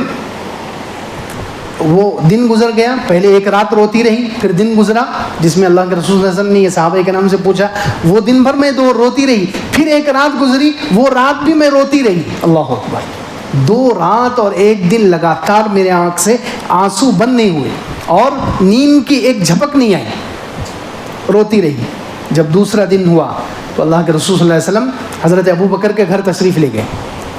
وہ دن گزر گیا، پہلے ایک رات روتی رہی، پھر دن گزرا جس میں اللہ کے رسول صلی اللہ علیہ وسلم نے یہ صحابہ کرام سے پوچھا، وہ دن بھر میں روتی رہی، پھر ایک رات گزری، وہ رات بھی میں روتی رہی۔ اللہ اکبر، 2 رات اور 1 دن لگاتار میرے آنکھ سے آنسو بند نہیں ہوئے اور نیند کی ایک جھپک نہیں آئی، روتی رہی۔ جب دوسرا دن ہوا تو اللہ کے رسول صلی اللہ علیہ وسلم حضرت ابو بکر کے گھر تشریف لے گئے۔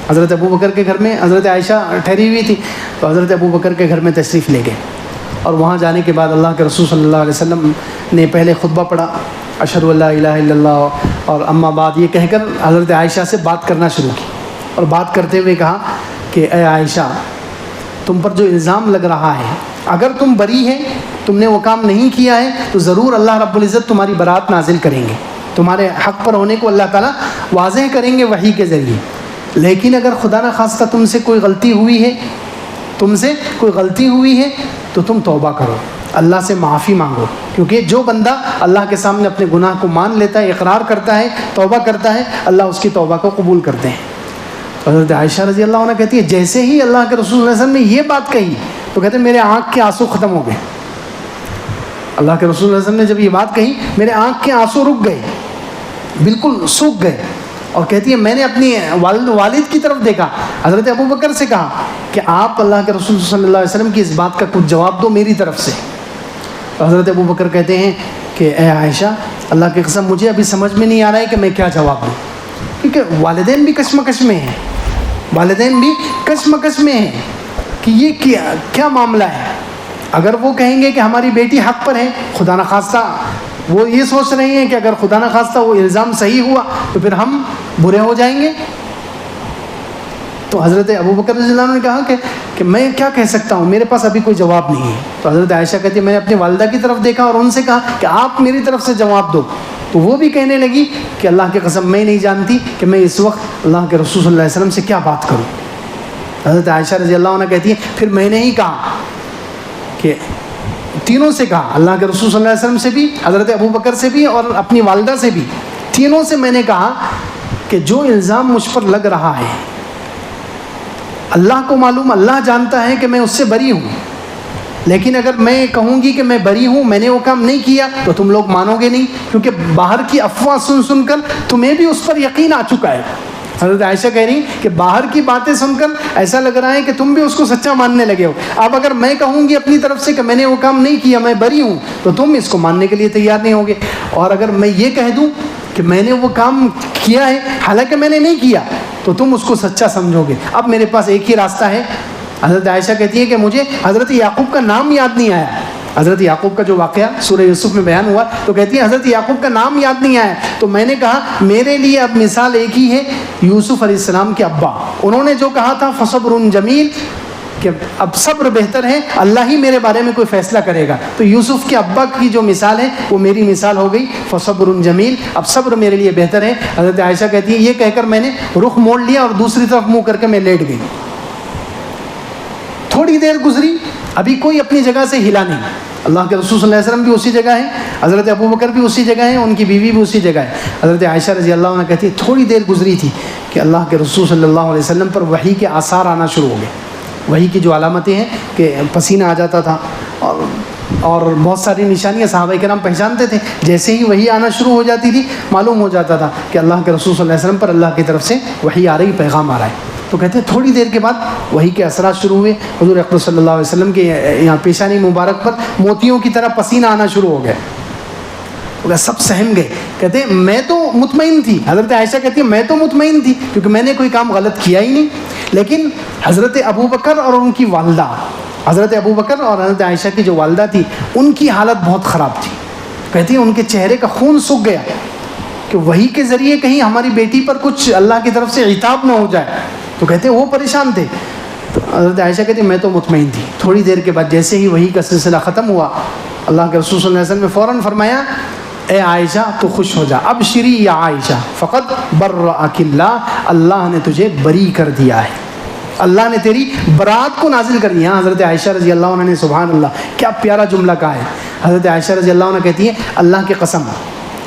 حضرت ابو بکر کے گھر میں حضرت عائشہ ٹھہری ہوئی تھی، تو حضرت ابو بکر کے گھر میں تشریف لے گئے، اور وہاں جانے کے بعد اللہ کے رسول صلی اللہ علیہ وسلم نے پہلے خطبہ پڑھا، اشہد ان لا الہ الا اللہ، اور اما بعد یہ کہہ کر حضرت عائشہ سے بات کرنا شروع کی، اور بات کرتے ہوئے کہا کہ اے عائشہ، تم پر جو الزام لگ رہا ہے، اگر تم بری ہے، تم نے وہ کام نہیں کیا ہے، تو ضرور اللہ رب العزت تمہاری برات نازل کریں گے، تمہارے حق پر ہونے کو اللہ تعالیٰ واضح کریں گے وحی کے ذریعے۔ لیکن اگر خدا نخواستہ تم سے کوئی غلطی ہوئی ہے تو تم توبہ کرو، اللہ سے معافی مانگو، کیونکہ جو بندہ اللہ کے سامنے اپنے گناہ کو مان لیتا ہے، اقرار کرتا ہے، توبہ کرتا ہے، اللہ اس کی توبہ کو قبول کرتے ہیں۔ تو حضرت عائشہ رضی اللہ عنہ کہتی ہے جیسے ہی اللہ کے رسول صلی اللہ علیہ وسلم نے یہ بات کہی تو کہتے ہیں میرے آنکھ کے آنسو ختم ہو گئے، اللہ کے رسول صلی اللہ علیہ وسلم نے جب یہ بات کہی میرے آنکھ کے آنسو رک گئے، بالکل سوکھ گئے. اور کہتی ہے میں نے اپنی والد کی طرف دیکھا، حضرت ابو بکر سے کہا کہ آپ اللہ کے رسول صلی اللہ علیہ وسلم کی اس بات کا کچھ جواب دو میری طرف سے. تو حضرت ابو بکر کہتے ہیں کہ اے عائشہ اللہ کی قسم مجھے ابھی سمجھ میں نہیں آ رہا ہے کہ میں کیا جواب دوں، کیونکہ والدین بھی کشمکش میں ہیں، والدین بھی کشمکش میں ہیں کہ یہ کیا معاملہ ہے. اگر وہ کہیں گے کہ ہماری بیٹی حق پر ہے، خدا نخواستہ وہ یہ سوچ رہے ہیں کہ اگر خدا نخواستہ وہ الزام صحیح ہوا تو پھر ہم برے ہو جائیں گے. تو حضرت ابو بکر رضی اللہ عنہ نے کہا کہ میں کیا کہہ سکتا ہوں، میرے پاس ابھی کوئی جواب نہیں ہے. تو حضرت عائشہ کہتی ہے میں نے اپنی والدہ کی طرف دیکھا اور ان سے کہا کہ آپ میری طرف سے جواب دو. تو وہ بھی کہنے لگی کہ اللہ کی قسم میں نہیں جانتی کہ میں اس وقت اللہ کے رسول صلی اللہ علیہ وسلم سے کیا بات کروں. حضرت عائشہ رضی اللہ عنہ کہتی ہے پھر میں نے ہی کہا کہ تینوں سے کہا، اللہ کے رسول صلی اللہ علیہ وسلم سے بھی، حضرت ابو بکر سے بھی اور اپنی والدہ سے بھی، تینوں سے میں نے کہا کہ جو الزام مجھ پر لگ رہا ہے اللہ کو معلوم، اللہ جانتا ہے کہ میں اس سے بری ہوں، لیکن اگر میں کہوں گی کہ میں بری ہوں، میں نے وہ کام نہیں کیا، تو تم لوگ مانو گے نہیں، کیونکہ باہر کی افواہ سن سن کر تمہیں بھی اس پر یقین آ چکا ہے. حضرت عائشہ کہہ رہی کہ باہر کی باتیں سن کر ایسا لگ رہا ہے کہ تم بھی اس کو سچا ماننے لگے ہو. اب اگر میں کہوں گی اپنی طرف سے کہ میں نے وہ کام نہیں کیا، میں بری ہوں، تو تم اس کو ماننے کے لیے تیار نہیں ہوگے. اور اگر میں یہ کہہ دوں کہ میں نے وہ کام کیا ہے حالانکہ میں نے نہیں کیا، تو تم اس کو سچا سمجھو گے. اب میرے پاس ایک ہی راستہ ہے. حضرت عائشہ کہتی ہے کہ مجھے حضرت یعقوب کا نام یاد نہیں آیا. حضرت یعقوب کا جو واقعہ سورہ یوسف میں بیان ہوا تو کہتی ہے حضرت یعقوب کا نام یاد نہیں آیا. تو میں نے کہا میرے لیے اب مثال ایک ہی ہے، یوسف علیہ السلام کے ابا. انہوں نے جو کہا تھا فصبر جمیل، کہ اب صبر بہتر ہے، اللہ ہی میرے بارے میں کوئی فیصلہ کرے گا. تو یوسف کے ابا کی جو مثال ہے وہ میری مثال ہو گئی، فصبر جمیل، اب صبر میرے لیے بہتر ہے. حضرت عائشہ کہتی ہے یہ کہہ کر میں نے رخ موڑ لیا اور دوسری طرف منہ کر کے میں لیٹ گئی. تھوڑی دیر گزری، ابھی کوئی اپنی جگہ سے ہلا نہیں. اللہ کے رسول صلی اللہ علیہ وسلم بھی اسی جگہ ہیں، حضرت ابو بکر بھی اسی جگہ ہیں، ان کی بیوی بھی اسی جگہ ہے. حضرت عائشہ رضی اللہ عنہ کہتی ہے تھوڑی دیر گزری تھی کہ اللہ کے رسول صلی اللہ علیہ وسلم پر وحی کے آثار آنا شروع ہو گئے. وحی کی جو علامتیں ہیں کہ پسینہ آ جاتا تھا اور بہت ساری نشانیاں صحابہ کرام پہچانتے تھے. جیسے ہی وحی آنا شروع ہو جاتی تھی معلوم ہو جاتا تھا کہ اللہ کے رسول صلی اللہ علیہ وسلم پر اللہ کی طرف سے وحی آ رہی، پیغام آ رہا ہے. تو کہتے ہیں تھوڑی دیر کے بعد وحی کے اثرات شروع ہوئے. حضور اقدس صلی اللہ علیہ وسلم کے یہاں پیشانی مبارک پر موتیوں کی طرح پسینہ آنا شروع ہو گیا. سب سہم گئے. کہتے ہیں میں تو مطمئن تھی، حضرت عائشہ کہتی ہے میں تو مطمئن تھی کیونکہ میں نے کوئی کام غلط کیا ہی نہیں. لیکن حضرت ابو بکر اور ان کی والدہ، حضرت ابو بکر اور حضرت عائشہ کی جو والدہ تھی ان کی حالت بہت خراب تھی. کہتی ہیں ان کے چہرے کا خون سوکھ گیا کہ وحی کے ذریعے کہیں ہماری بیٹی پر کچھ اللہ کی طرف سے عتاب نہ ہو جائے. تو کہتے ہیں وہ پریشان تھے. تو حضرت عائشہ کہتی میں تو مطمئن تھی. تھوڑی دیر کے بعد جیسے ہی وحی کا سلسلہ ختم ہوا، اللہ کے رسول صلی اللہ علیہ وسلم نے فوراً فرمایا اے عائشہ تو خوش ہو جا، اب شری یا عائشہ فقط برأک اللہ، اللہ نے تجھے بری کر دیا ہے، اللہ نے تیری برات کو نازل کر دیا. حضرت عائشہ رضی اللہ عنہ نے سبحان اللہ کیا پیارا جملہ کہا ہے. حضرت عائشہ رضی اللہ عنہ کہتی ہے اللہ کی قسم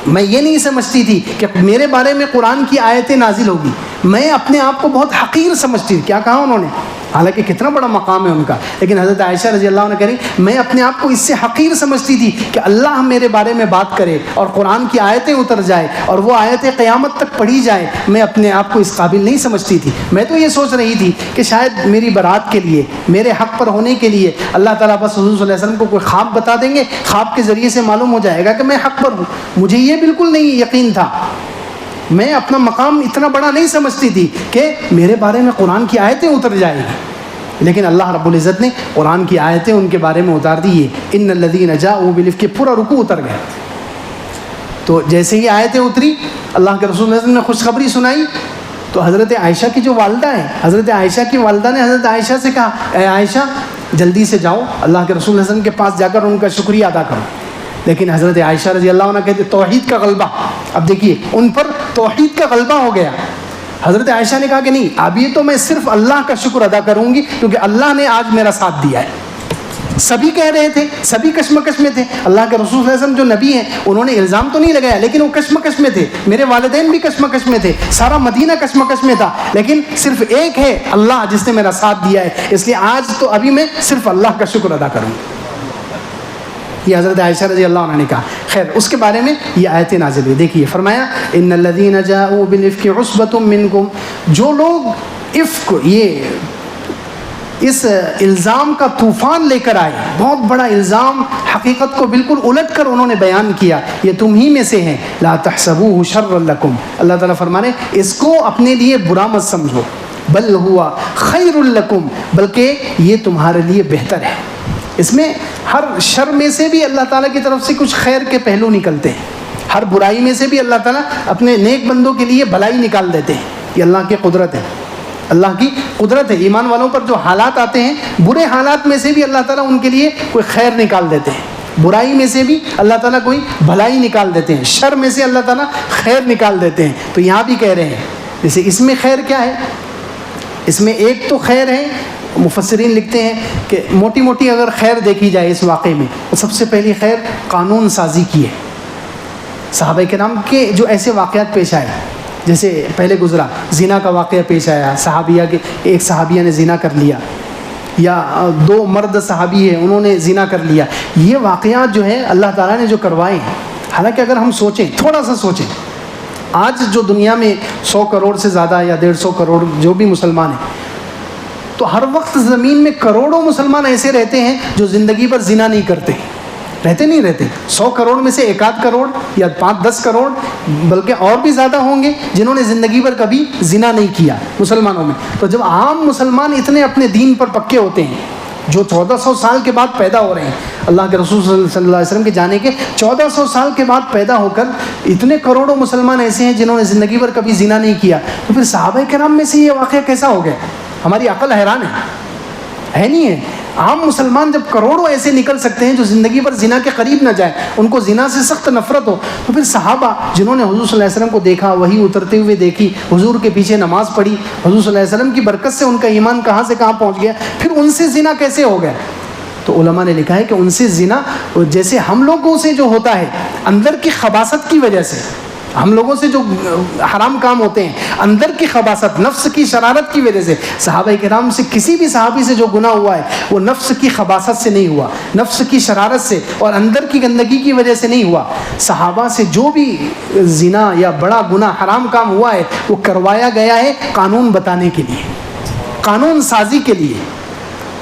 میں یہ نہیں سمجھتی تھی کہ میرے بارے میں قرآن کی آیتیں نازل ہوگی. میں اپنے آپ کو بہت حقیر سمجھتی تھی. کیا کہا انہوں نے، حالانکہ کتنا بڑا مقام ہے ان کا، لیکن حضرت عائشہ رضی اللہ عنہ کہہ رہی میں اپنے آپ کو اس سے حقیر سمجھتی تھی کہ اللہ میرے بارے میں بات کرے اور قرآن کی آیتیں اتر جائے اور وہ آیتیں قیامت تک پڑھی جائے. میں اپنے آپ کو اس قابل نہیں سمجھتی تھی. میں تو یہ سوچ رہی تھی کہ شاید میری برات کے لیے، میرے حق پر ہونے کے لیے اللہ تعالیٰ بس حضور صلی اللہ علیہ وسلم کو کوئی خواب بتا دیں گے، خواب کے ذریعے سے معلوم ہو جائے گا کہ میں حق پر ہوں. مجھے یہ بالکل نہیں یقین تھا. میں اپنا مقام اتنا بڑا نہیں سمجھتی تھی کہ میرے بارے میں قرآن کی آیتیں اتر جائیں گی. لیکن اللہ رب العزت نے قرآن کی آیتیں ان کے بارے میں اتار دی. ان الذین جاءوا بالافک کے پورا رکوع اتر گیا. تو جیسے ہی آیتیں اتری اللہ کے رسول صلی اللہ علیہ وسلم نے خوشخبری سنائی. تو حضرت عائشہ کی جو والدہ ہیں، حضرت عائشہ کی والدہ نے حضرت عائشہ سے کہا اے عائشہ جلدی سے جاؤ اللہ کے رسول صلی اللہ علیہ وسلم کے پاس جا کر ان کا شکریہ ادا کرو. لیکن حضرت عائشہ رضی اللہ عنہ کہتے توحید کا غلبہ. اب دیکھیے ان پر توحید کا غلبہ ہو گیا. حضرت عائشہ نے کہا کہ نہیں اب یہ تو میں صرف اللہ کا شکر ادا کروں گی کیونکہ اللہ نے آج میرا ساتھ دیا ہے. سبھی کہہ رہے تھے، سبھی کشمکش میں تھے. اللہ کے رسول صلی اللہ علیہ وسلم جو نبی ہیں انہوں نے الزام تو نہیں لگایا لیکن وہ کشمکش میں تھے. میرے والدین بھی کشمکش میں تھے، سارا مدینہ کشمکش میں تھا. لیکن صرف ایک ہے اللہ جس نے میرا ساتھ دیا ہے، اس لیے آج تو ابھی میں صرف اللہ کا شکر ادا کروں. یہ حضرت عائشہ رضی اللہ عنہ نے کہا. خیر اس کے بارے میں یہ آیتیں نازل ہوئی. دیکھیے فرمایا ان الذین جاءوا بالافک عصبۃ منکم، جو لوگ افک یہ اس الزام کا طوفان لے کر آئے، بہت بڑا الزام، حقیقت کو بالکل الٹ کر انہوں نے بیان کیا، یہ تم ہی میں سے ہیں. لا تحسبوه شرا لکم، اللہ تعالیٰ فرمانے اس کو اپنے لیے برا مت سمجھو، بل ہوا خیر لکم، بلکہ یہ تمہارے لیے بہتر ہے. اس میں ہر شر میں سے بھی اللہ تعالیٰ کی طرف سے کچھ خیر کے پہلو نکلتے ہیں، ہر برائی میں سے بھی اللہ تعالیٰ اپنے نیک بندوں کے لیے بھلائی نکال دیتے ہیں. یہ اللہ کی قدرت ہے، اللہ کی قدرت ہے. ایمان والوں پر جو حالات آتے ہیں، برے حالات میں سے بھی اللہ تعالیٰ ان کے لیے کوئی خیر نکال دیتے ہیں، برائی میں سے بھی اللہ تعالیٰ کوئی بھلائی نکال دیتے ہیں، شر میں سے اللہ تعالیٰ خیر نکال دیتے ہیں. تو یہاں بھی کہہ رہے ہیں جیسے اس میں خیر کیا ہے، اس میں ایک تو خیر ہے، مفسرین لکھتے ہیں کہ موٹی موٹی اگر خیر دیکھی جائے اس واقعے میں تو سب سے پہلی خیر قانون سازی کی ہے. صحابہ کرام کے جو ایسے واقعات پیش آئے، جیسے پہلے گزرا زنا کا واقعہ پیش آیا، صحابیہ کے ایک صحابیہ نے زنا کر لیا، یا دو مرد صحابی ہیں انہوں نے زنا کر لیا. یہ واقعات جو ہے اللہ تعالیٰ نے جو کروائے ہیں، حالانکہ اگر ہم سوچیں، تھوڑا سا سوچیں، آج جو دنیا میں 100 کروڑ سے زیادہ یا 150 کروڑ جو بھی مسلمان ہیں، تو ہر وقت زمین میں کروڑوں مسلمان ایسے رہتے ہیں جو زندگی پر زنا نہیں کرتے، رہتے 100 کروڑ میں سے 1-8 کروڑ یا 5-10 کروڑ بلکہ اور بھی زیادہ ہوں گے جنہوں نے زندگی پر کبھی زنا نہیں کیا مسلمانوں میں. تو جب عام مسلمان اتنے اپنے دین پر پکے ہوتے ہیں، جو 1400 سال کے بعد پیدا ہو رہے ہیں، اللہ کے رسول صلی اللہ علیہ وسلم کے جانے کے 1400 سال کے بعد پیدا ہو کر اتنے کروڑوں مسلمان ایسے ہیں جنہوں نے زندگی پر کبھی زنا نہیں کیا، تو پھر صحابہ کرام میں سے یہ واقعہ کیسا ہو گیا؟ ہماری عقل حیران ہے نہیں ہے. عام مسلمان جب کروڑوں ایسے نکل سکتے ہیں جو زندگی پر زنا کے قریب نہ جائیں، ان کو زنا سے سخت نفرت ہو، تو پھر صحابہ جنہوں نے حضور صلی اللہ علیہ وسلم کو دیکھا، وحی اترتے ہوئے دیکھی، حضور کے پیچھے نماز پڑھی، حضور صلی اللہ علیہ وسلم کی برکت سے ان کا ایمان کہاں سے کہاں پہنچ گیا، پھر ان سے زنا کیسے ہو گیا؟ تو علماء نے لکھا ہے کہ ان سے زنا جیسے ہم لوگوں سے جو ہوتا ہے اندر کی خباثت کی وجہ سے، ہم لوگوں سے جو حرام کام ہوتے ہیں اندر کی خباثت، نفس کی شرارت کی وجہ سے، صحابہ کرام سے کسی بھی صحابی سے جو گناہ ہوا ہے وہ نفس کی خباثت سے نہیں ہوا، نفس کی شرارت سے اور اندر کی گندگی کی وجہ سے نہیں ہوا. صحابہ سے جو بھی زنا یا بڑا گناہ حرام کام ہوا ہے وہ کروایا گیا ہے قانون بتانے کے لیے، قانون سازی کے لیے.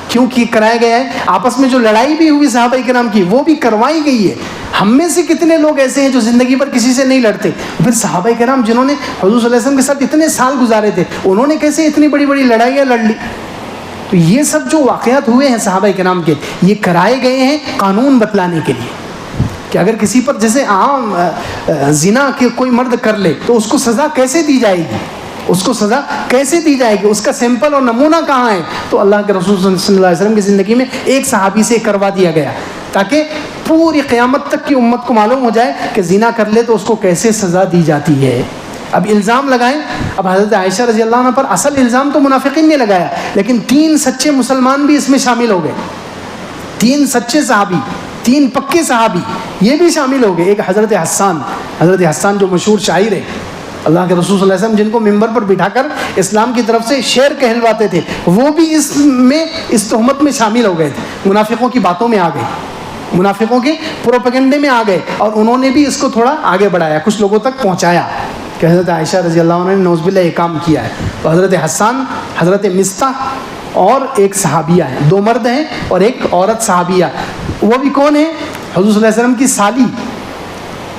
کیوں کرایا گیا ہے؟ آپس میں جو لڑائی بھی ہوئی صحابہ کرام کی وہ بھی کروائی گئی ہے. ہم میں سے کتنے لوگ ایسے ہیں جو زندگی پر کسی سے نہیں لڑتے؟ پھر صحابہ کرام جنہوں نے حضور صلی اللہ علیہ وسلم کے ساتھ اتنے سال گزارے تھے، انہوں نے کیسے اتنی بڑی بڑی لڑائیاں لڑ لی؟ تو یہ سب جو واقعات ہوئے ہیں صحابہ کرام کے، یہ کرائے گئے ہیں قانون بتلانے کے لیے کہ اگر کسی پر جیسے عام زنا کے کوئی مرد کر لے تو اس کو سزا کیسے دی جائے گی، اس کو سزا کیسے دی جائے گی، اس کا سیمپل اور نمونہ کہاں ہے؟ تو اللہ کے رسول صلی اللہ علیہ وسلم کی زندگی میں ایک صحابی سے کروا دیا گیا تاکہ پوری قیامت تک کی امت کو معلوم ہو جائے کہ زنا کر لے تو اس کو کیسے سزا دی جاتی ہے. اب الزام لگائیں. اب حضرت عائشہ رضی اللہ عنہ پر اصل الزام تو منافقین نے لگایا، لیکن 3 سچے مسلمان بھی اس میں شامل ہو گئے. 3 سچے صحابی، 3 پکے صحابی یہ بھی شامل ہو گئے. ایک حضرت حسان جو مشہور شاعر ہے، اللہ کے رسول صلی اللہ علیہ وسلم جن کو ممبر پر بٹھا کر اسلام کی طرف سے شعر کہلواتے تھے، وہ بھی اس تہمت میں شامل ہو گئے تھے. منافقوں کی باتوں میں آ گئے، منافقوں کے پروپیگنڈے میں آ گئے، اور انہوں نے بھی اس کو تھوڑا آگے بڑھایا، کچھ لوگوں تک پہنچایا کہ حضرت عائشہ رضی اللہ عنہ نے نعوذ باللہ یہ کام کیا ہے. تو حضرت حسان، حضرت مستح اور ایک صحابیہ ہیں، 2 مرد ہیں اور ایک عورت صحابیہ. وہ بھی کون ہے؟ حضور صلی اللہ علیہ وسلم کی سالی،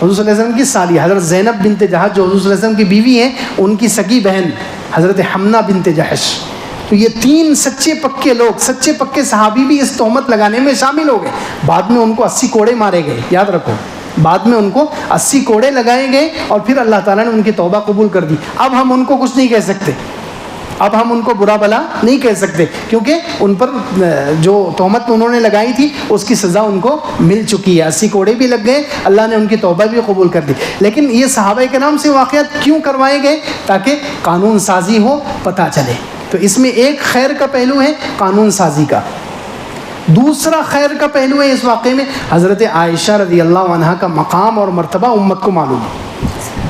حضور صلی اللہ علیہ وسلم کی سالی حضرت زینب بنت جہش جو حضور صلی اللہ علیہ وسلم کی بیوی ہیں، ان کی سگی بہن حضرت حمنہ بنت جہش. تو یہ 3 سچے پکے لوگ، سچے پکے صحابی بھی اس تہمت لگانے میں شامل ہو گئے. بعد میں ان کو 80 کوڑے مارے گئے، یاد رکھو، بعد میں ان کو 80 کوڑے لگائے گئے اور پھر اللہ تعالیٰ نے ان کی توبہ قبول کر دی. اب ہم ان کو کچھ نہیں کہہ سکتے، اب ہم ان کو برا بلا نہیں کہہ سکتے، کیونکہ ان پر جو تہمت انہوں نے لگائی تھی اس کی سزا ان کو مل چکی ہے. 80 کوڑے بھی لگ گئے، اللہ نے ان کی توبہ بھی قبول کر دی. لیکن یہ صحابہ کرام سے واقعات کیوں کروائے گئے؟ تاکہ قانون سازی ہو، پتہ چلے. تو اس میں ایک خیر کا پہلو ہے قانون سازی کا. دوسرا خیر کا پہلو ہے اس واقعے میں حضرت عائشہ رضی اللہ عنہ کا مقام اور مرتبہ امت کو معلوم ہے.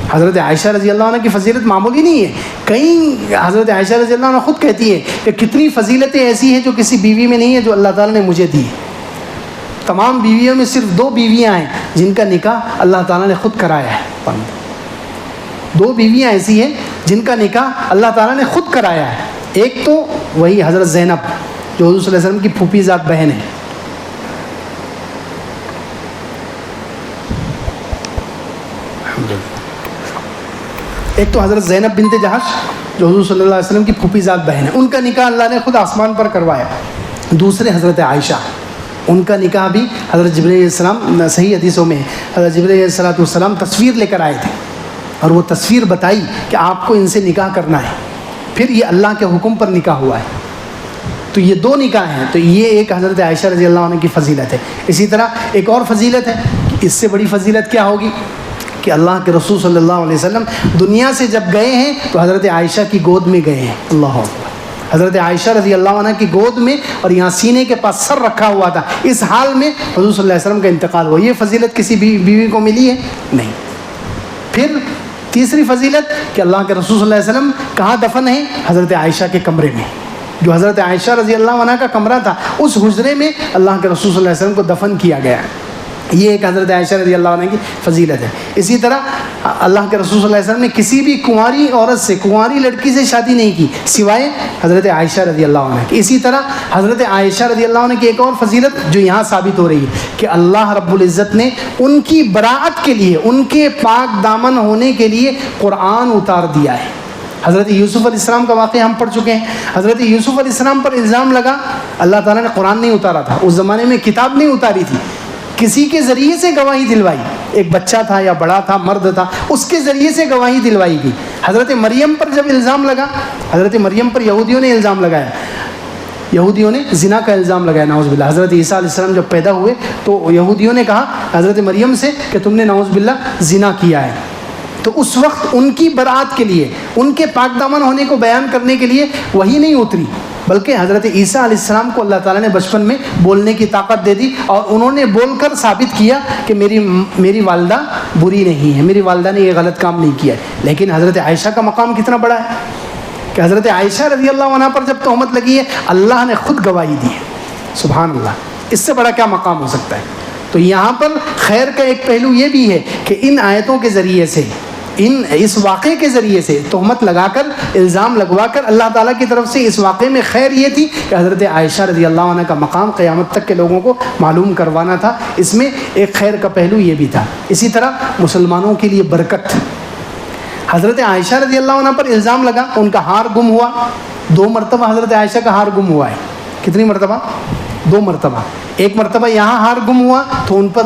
حضرت عائشہ رضی اللہ عنہ کی فضیلت معمولی نہیں ہے. کہیں حضرت عائشہ رضی اللہ عنہ خود کہتی ہے کہ کتنی فضیلتیں ایسی ہیں جو کسی بیوی میں نہیں ہے جو اللہ تعالیٰ نے مجھے دی. تمام بیویوں میں صرف 2 بیویاں ہیں جن کا نکاح اللہ تعالیٰ نے خود کرایا ہے. 2 بیویاں ایسی ہیں جن کا نکاح اللہ تعالیٰ نے خود کرایا ہے. ایک تو وہی حضرت زینب جو حضور صلی اللہ علیہ وسلم کی پھوپھی ذات بہن ہے. ایک تو حضرت زینب بنت جہش جو حضور صلی اللہ علیہ وسلم کی پھوپھی ذات بہن ہے, ان کا نکاح اللہ نے خود آسمان پر کروایا. دوسرے حضرت عائشہ, ان کا نکاح بھی حضرت جبرائیل علیہ السلام, صحیح حدیثوں میں حضرت جبرائیل علیہ السلام تصویر لے کر آئے تھے اور وہ تصویر بتائی کہ آپ کو ان سے نکاح کرنا ہے. پھر یہ اللہ کے حکم پر نکاح ہوا ہے. تو یہ 2 نکاح ہیں. تو یہ ایک حضرت عائشہ رضی اللہ عنہ کی فضیلت ہے. اسی طرح ایک اور فضیلت ہے کہ اس سے بڑی فضیلت کیا ہوگی کہ اللہ کے رسول صلی اللہ علیہ وسلم دنیا سے جب گئے ہیں تو حضرت عائشہ کی گود میں گئے ہیں. اللہ اکبر. حضرت عائشہ رضی اللہ عنہ کی گود میں, اور یہاں سینے کے پاس سر رکھا ہوا تھا. اس حال میں حضور صلی اللہ علیہ وسلم کا انتقال ہوا. یہ فضیلت کسی بیوی کو ملی ہے؟ نہیں. پھر تیسری فضیلت کہ اللہ کے رسول صلی اللہ علیہ وسلم کہاں دفن ہیں؟ حضرت عائشہ کے کمرے میں. جو حضرت عائشہ رضی اللہ عنہ کا کمرہ تھا, اس حجرے میں اللہ کے رسول صلی اللہ علیہ وسلم کو دفن کیا گیا ہے. یہ ایک حضرت عائشہ رضی اللہ عنہ کی فضیلت ہے. اسی طرح اللہ کے رسول صلی اللہ علیہ وسلم نے کسی بھی کنواری عورت سے, کنواری لڑکی سے شادی نہیں کی سوائے حضرت عائشہ رضی اللہ عنہ کی. اسی طرح حضرت عائشہ رضی اللہ عنہ کی ایک اور فضیلت جو یہاں ثابت ہو رہی ہے کہ اللہ رب العزت نے ان کی براءت کے لیے, ان کے پاک دامن ہونے کے لیے قرآن اتار دیا ہے. حضرت یوسف علیہ السلام کا واقعہ ہم پڑھ چکے ہیں. حضرت یوسف علیہ السلام پر الزام لگا, اللہ تعالیٰ نے قرآن نہیں اتارا تھا. اس زمانے میں کتاب نہیں اتاری تھی, کسی کے ذریعے سے گواہی دلوائی. ایک بچہ تھا یا بڑا تھا, مرد تھا, اس کے ذریعے سے گواہی دلوائی گئی. حضرت مریم پر جب الزام لگا, حضرت مریم پر یہودیوں نے الزام لگایا, یہودیوں نے زنا کا الزام لگایا نعوذ باللہ. حضرت عیسیٰ علیہ السلام جب پیدا ہوئے تو یہودیوں نے کہا حضرت مریم سے کہ تم نے نعوذ باللہ زنا کیا ہے. تو اس وقت ان کی برات کے لیے, ان کے پاک دامن ہونے کو بیان کرنے کے لیے وہی نہیں اتری, بلکہ حضرت عیسیٰ علیہ السلام کو اللہ تعالیٰ نے بچپن میں بولنے کی طاقت دے دی, اور انہوں نے بول کر ثابت کیا کہ میری والدہ بری نہیں ہے, میری والدہ نے یہ غلط کام نہیں کیا ہے. لیکن حضرت عائشہ کا مقام کتنا بڑا ہے کہ حضرت عائشہ رضی اللہ عنہ پر جب تہمت لگی ہے اللہ نے خود گواہی دی ہے. سبحان اللہ, اس سے بڑا کیا مقام ہو سکتا ہے. تو یہاں پر خیر کا ایک پہلو یہ بھی ہے کہ ان آیتوں کے ذریعے سے, اس واقعے کے ذریعے سے تہمت لگا کر, الزام لگوا کر اللہ تعالیٰ کی طرف سے اس واقعے میں خیر یہ تھی کہ حضرت عائشہ رضی اللہ عنہ کا مقام قیامت تک کے لوگوں کو معلوم کروانا تھا. اس میں ایک خیر کا پہلو یہ بھی تھا. اسی طرح مسلمانوں کے لیے برکت. حضرت عائشہ رضی اللہ عنہ پر الزام لگا, ان کا ہار گم ہوا. 2 مرتبہ حضرت عائشہ کا ہار گم ہوا ہے. کتنی مرتبہ؟ 2 مرتبہ. ایک مرتبہ یہاں ہار گم ہوا تو ان پر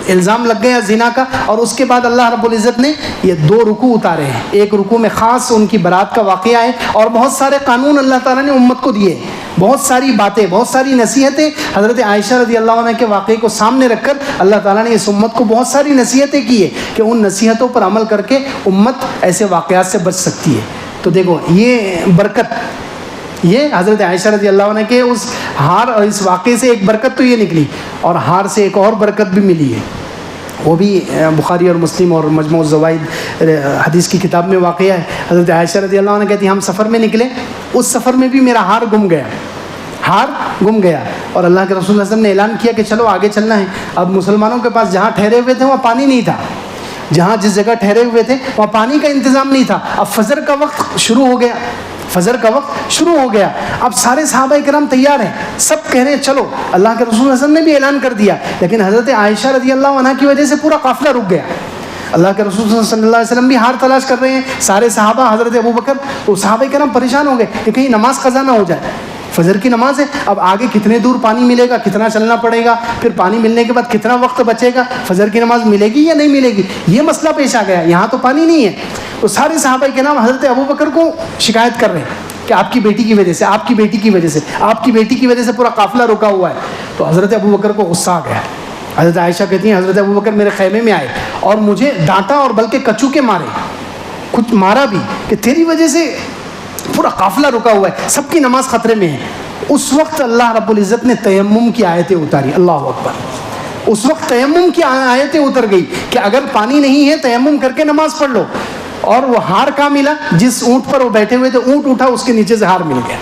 الزام لگ گیا زنا کا, اور اس کے بعد اللہ رب العزت نے یہ 2 رکوع اتارے ہیں. ایک رکوع میں خاص ان کی برات کا واقعہ ہے, اور بہت سارے قانون اللہ تعالیٰ نے امت کو دیے, بہت ساری باتیں, بہت ساری نصیحتیں. حضرت عائشہ رضی اللہ عنہ کے واقعے کو سامنے رکھ کر اللہ تعالیٰ نے اس امت کو بہت ساری نصیحتیں کی ہے کہ ان نصیحتوں پر عمل کر کے امت ایسے واقعات سے بچ سکتی ہے. تو دیکھو یہ برکت, یہ حضرت عائشہ رضی اللہ عنہ کے اس ہار اور اس واقعے سے ایک برکت تو یہ نکلی, اور ہار سے ایک اور برکت بھی ملی ہے. وہ بھی بخاری اور مسلم اور مجموع الزوائد حدیث کی کتاب میں واقعہ ہے. حضرت عائشہ رضی اللہ عنہ کہتی ہیں ہم سفر میں نکلے, اس سفر میں بھی میرا ہار گم گیا, ہار گم گیا, اور اللہ کے رسول صلی اللہ علیہ وسلم نے اعلان کیا کہ چلو آگے چلنا ہے. اب مسلمانوں کے پاس جہاں ٹھہرے ہوئے تھے وہاں پانی نہیں تھا, جہاں جس جگہ ٹھہرے ہوئے تھے وہاں پانی کا انتظام نہیں تھا. اب فجر کا وقت شروع ہو گیا, فجر کا وقت شروع ہو گیا. اب سارے صحابہ کرام تیار ہیں, سب کہہ رہے ہیں چلو. اللہ کے رسول صلی اللہ علیہ وسلم نے بھی اعلان کر دیا, لیکن حضرت عائشہ رضی اللہ عنہ کی وجہ سے پورا قافلہ رک گیا. اللہ کے رسول صلی اللہ علیہ وسلم بھی ہار تلاش کر رہے ہیں, سارے صحابہ, حضرت ابو بکر, تو صحابہ کرام پریشان ہو گئے کہ کہیں نماز قضا نہ ہو جائے. فجر کی نماز ہے, اب آگے کتنے دور پانی ملے گا, کتنا چلنا پڑے گا, پھر پانی ملنے کے بعد کتنا وقت بچے گا, فجر کی نماز ملے گی یا نہیں ملے گی, یہ مسئلہ پیش آ گیا. یہاں تو پانی نہیں ہے. تو سارے صحابہ کے نام حضرت ابو بکر کو شکایت کر رہے ہیں کہ آپ کی بیٹی کی وجہ سے, آپ کی بیٹی کی وجہ سے, آپ کی بیٹی کی وجہ سے پورا قافلہ رکا ہوا ہے. تو حضرت ابو بکر کو غصہ آ گیا. حضرت عائشہ کہتی ہیں حضرت ابو بکر میرے خیمے میں آئے اور مجھے ڈانٹا, اور بلکہ کچو کے مارے, کچھ مارا بھی, کہ تیری وجہ سے پورا قافلہ رکا ہوا ہے, سب کی نماز خطرے میں ہے. اس وقت اللہ رب العزت نے تیمم کی آیتیں اتاری. اللہ اکبر. اس وقت تیمم کی آیتیں اتر گئی کہ اگر پانی نہیں ہے تیمم کر کے نماز پڑھ لو. اور وہ ہار کہاں ملا؟ جس اونٹ پر وہ بیٹھے ہوئے تھے, اونٹ اٹھا, اس کے نیچے سے ہار مل گیا.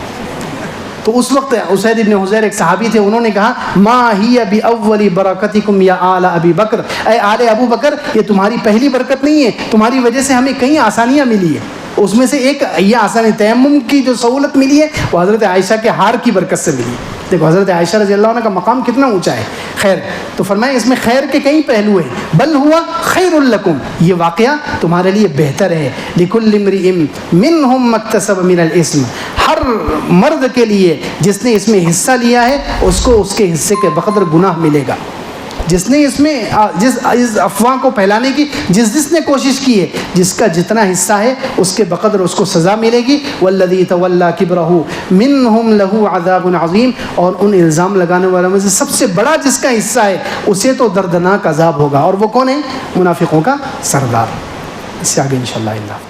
تو اس وقت اسید ابن حضیر ایک صحابی تھے، انہوں نے کہا ما ہی باول برکتکم یا آل ابی بکر، اے آل ابو بکر یہ تمہاری پہلی برکت نہیں ہے، تمہاری وجہ سے ہمیں کئی آسانیاں ملی ہے، اس میں سے ایک یہ آسانی تیمم کی جو سہولت ملی ہے وہ حضرت عائشہ کے ہار کی برکت سے ملی ہے۔ دیکھو حضرت عائشہ رضی اللہ عنہ کا مقام کتنا اونچا ہے۔ خیر، تو فرمایا اس میں خیر کے کئی پہلو ہیں، بل ہوا خیر لکم، یہ واقعہ تمہارے لیے بہتر ہے، لکل امرئ منہم مکتسب من الاثم، ہر مرد کے لیے جس نے اس میں حصہ لیا ہے اس کو اس کے حصے کے بقدر گناہ ملے گا۔ جس نے اس میں اس افواہ کو پھیلانے کی جس نے کوشش کی ہے، جس کا جتنا حصہ ہے اس کے بقدر اس کو سزا ملے گی۔ والذی تولی کبرہ منہم لہ عذاب عظیم، اور ان الزام لگانے والوں میں سے سب سے بڑا جس کا حصہ ہے اسے تو دردناک عذاب ہوگا، اور وہ کون ہے؟ منافقوں کا سردار۔ اس سے آگے انشاءاللہ اللہ